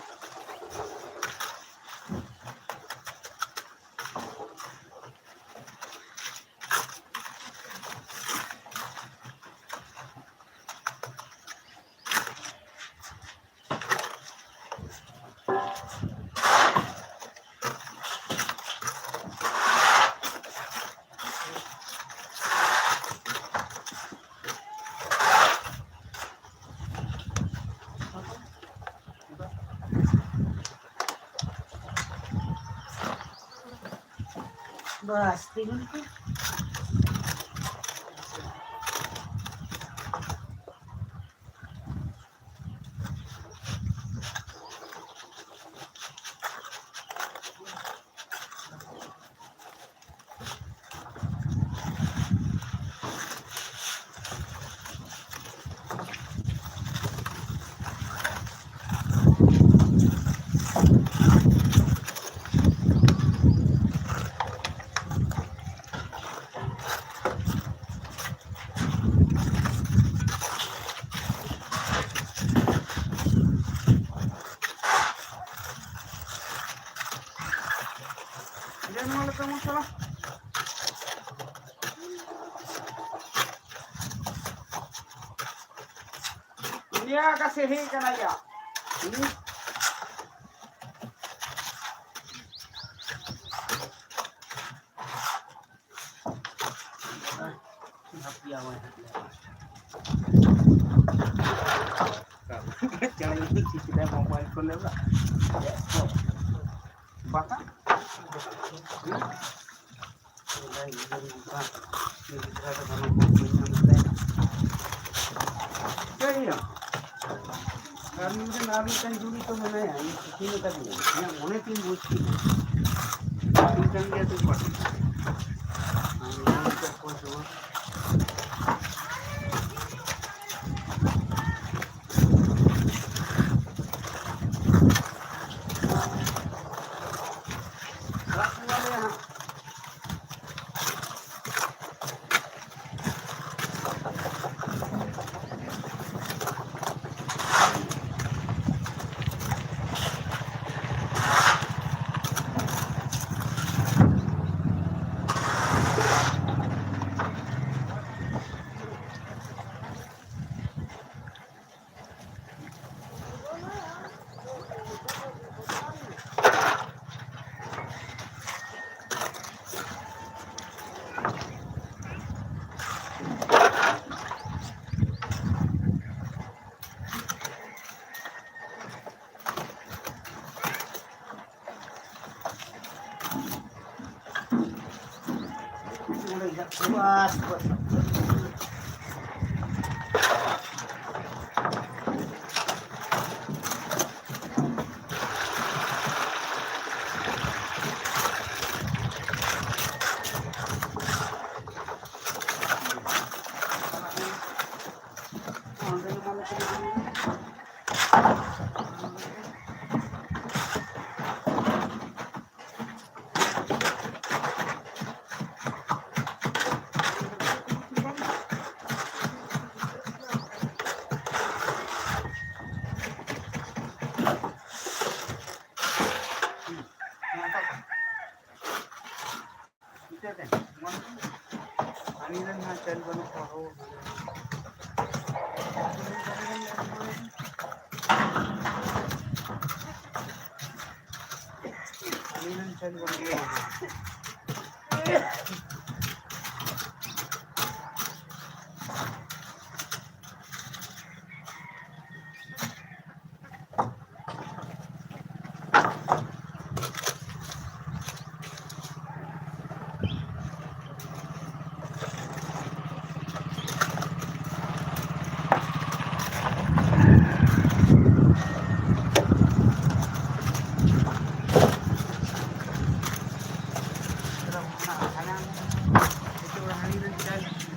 Bas, tinggal tuh. Dia malah kamu salah. Dia kasih kan aja. Ini jangan ini kita mau main phone lah. Baka? Iya. Kami nabi kan juli to mana ya? Ini tadi. Yang mana tim bocil. Tinggal dia tu pasti. Yang tu pun semua. Puas.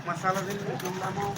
Masalah ini jumlah mau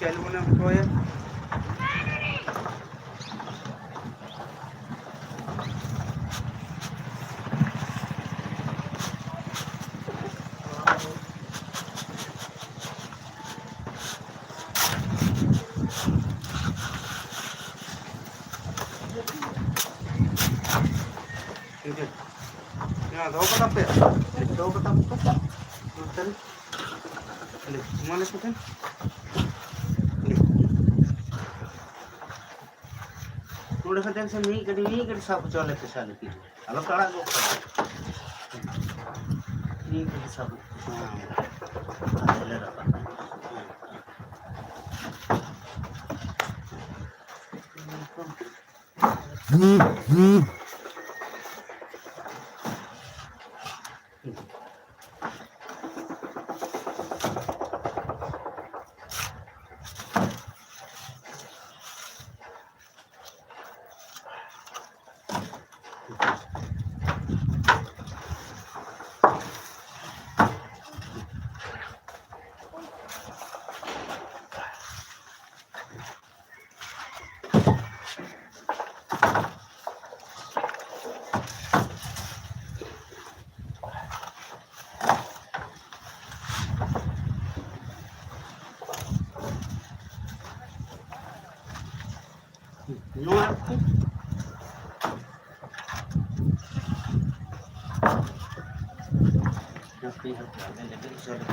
channel mana ya. Ya, tahu kata apa? Tahu kata apa? Nonton. Lihat, mana sih kan? udah kadang seni kediri kan sabu colek ke sana gitu. Kalau kalah gua ini kan sabu. Ada apa? Nua tapi harusnya jadi sudah.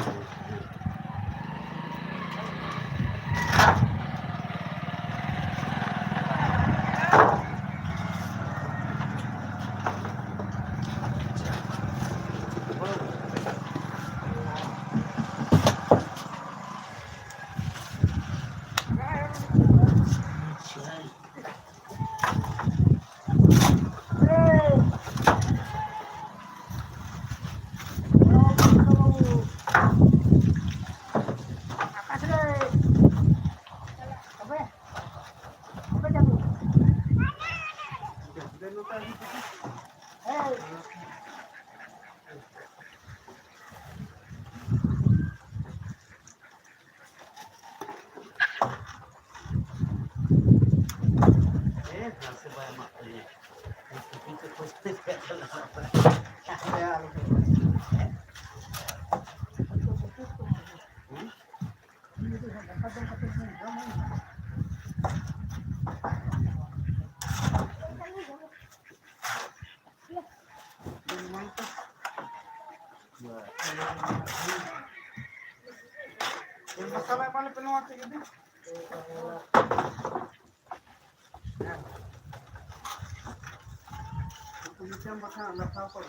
Masalah apa nih penuh hati gitu? Polisi masalah nggak tahu.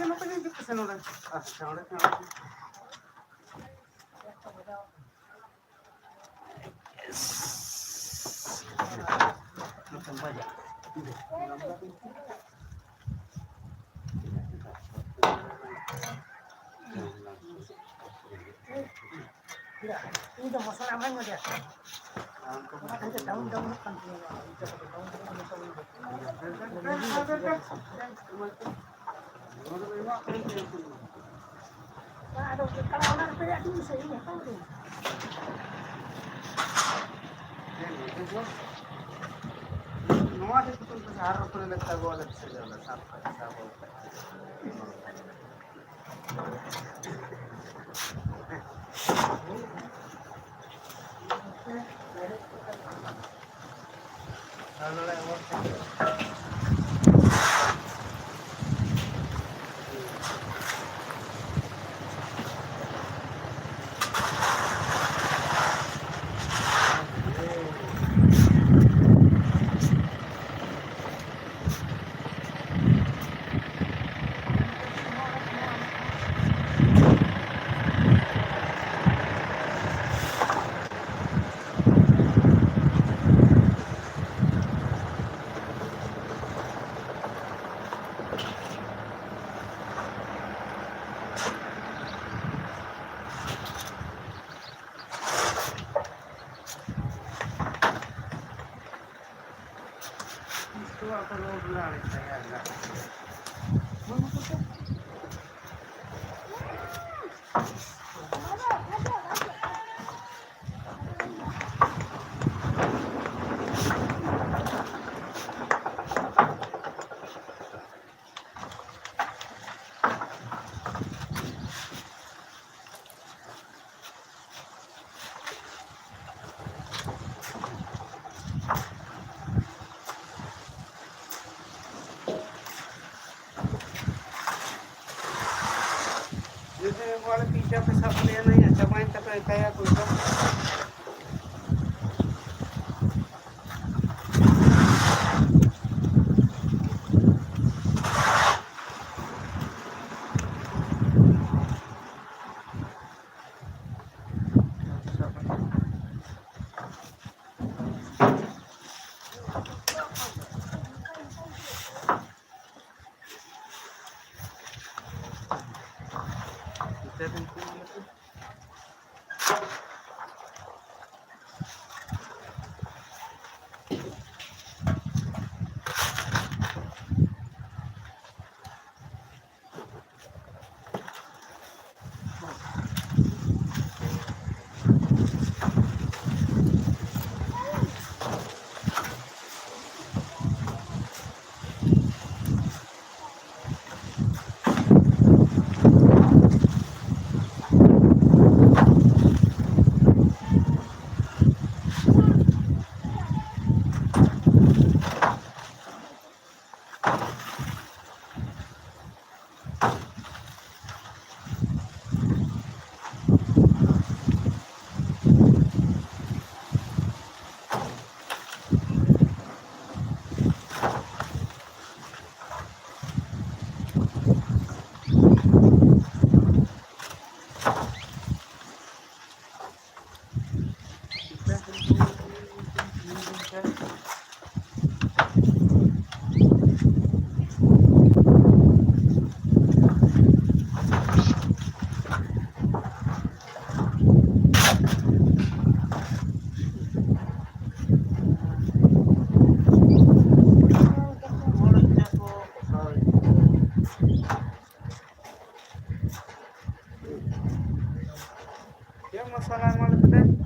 No pegué, que se no le. Ahora que no se vaya. Mira, ini udah masalah apa enggak dia? Nanti tahun-tahun kan ada kalau orang teriak dulu saya ini tahu deh. No hace que tú empezar a ponerle esta bola que se le habla, itu kalau bisa pesawat ini ya sama yang kayak tuh. Dia masalah malah gede.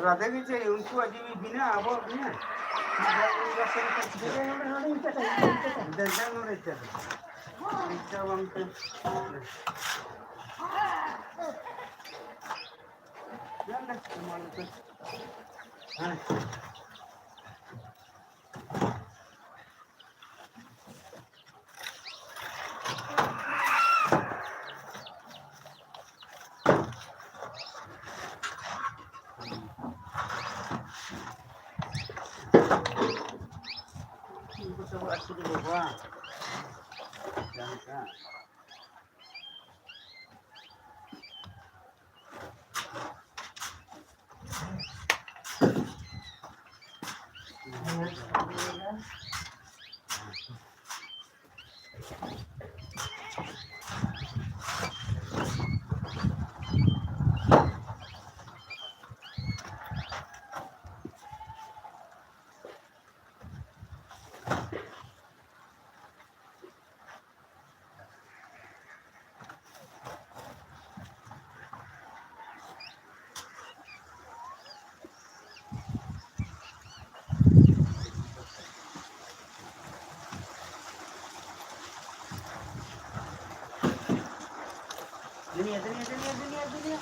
Radhe भी चाहिए उनको अजीब बिना अब बिना दर्जन रहते हैं coba aku dulu bang jangan dunia.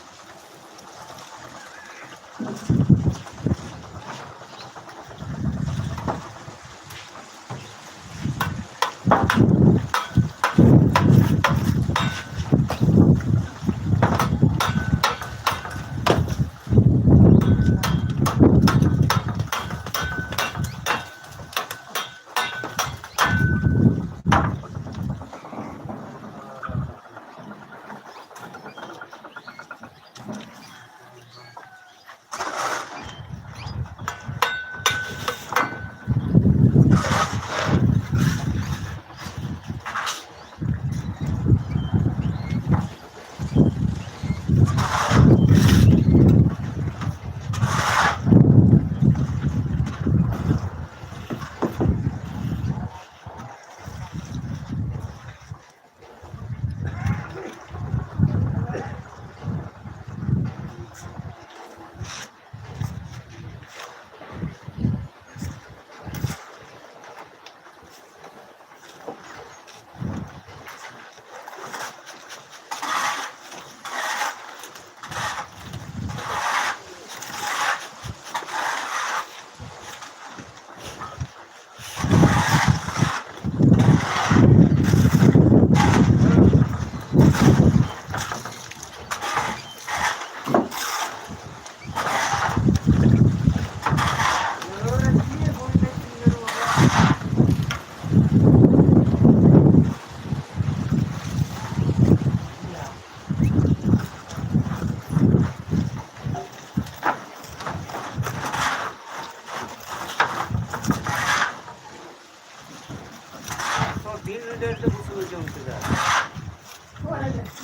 तो दिन डेढ़ से कुछ हो जाऊँ जा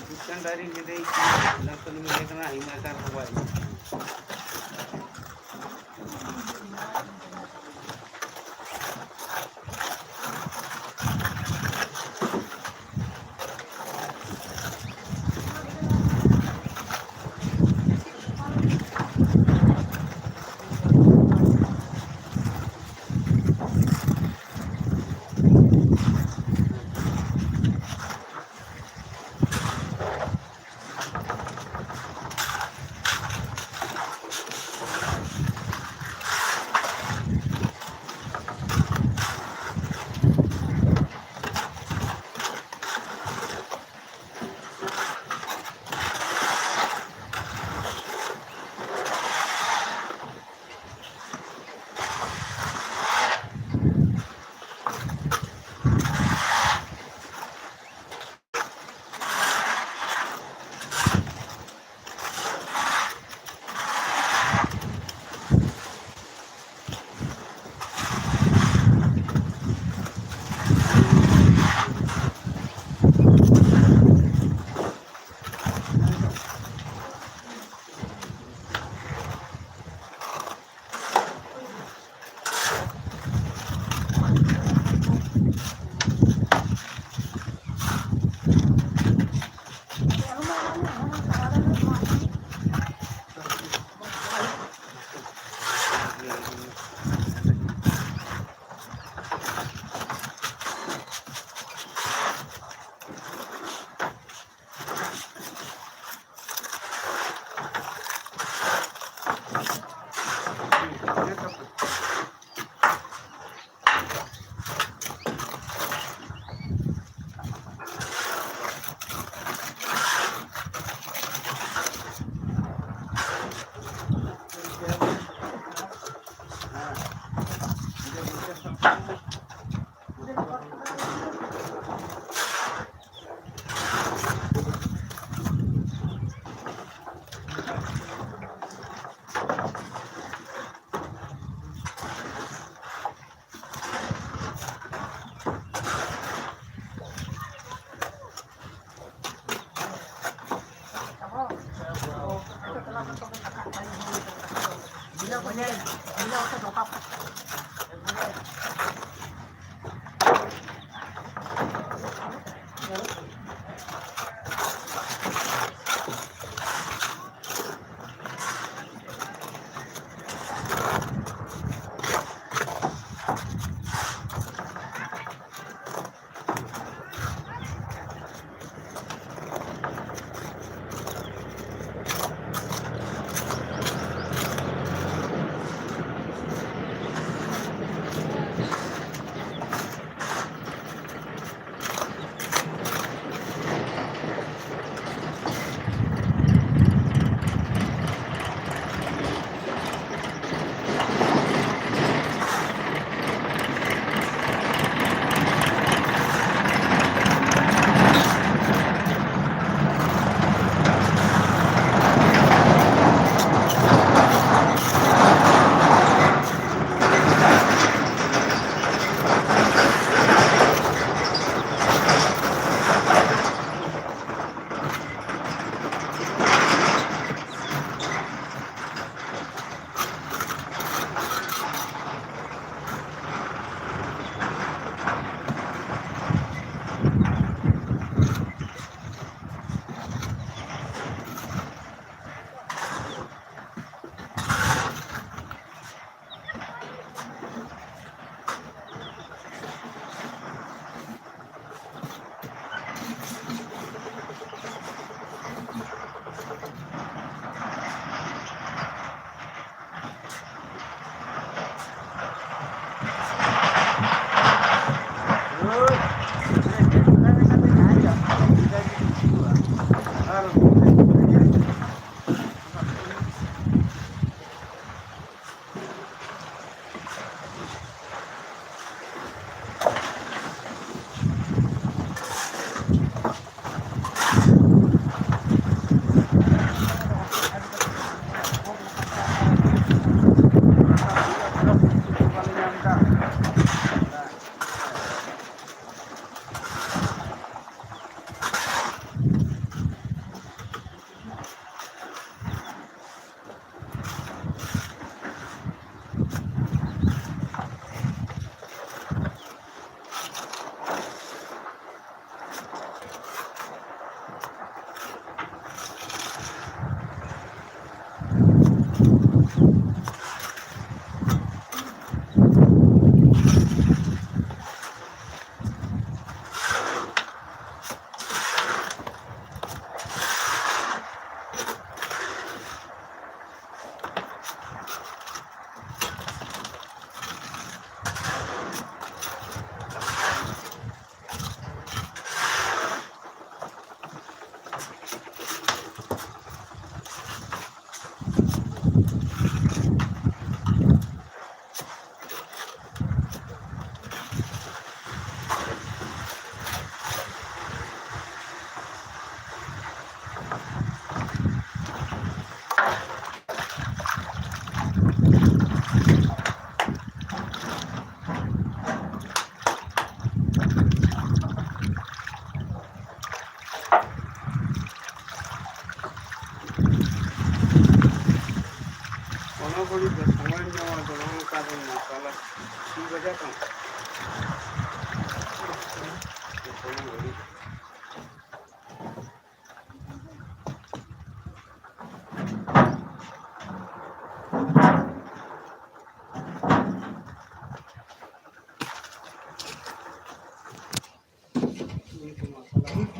दुकानदारी में दे लंकन में लेकर हिमा कर हुआ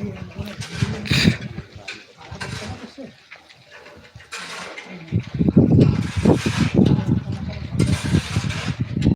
ᱤᱭᱟᱹ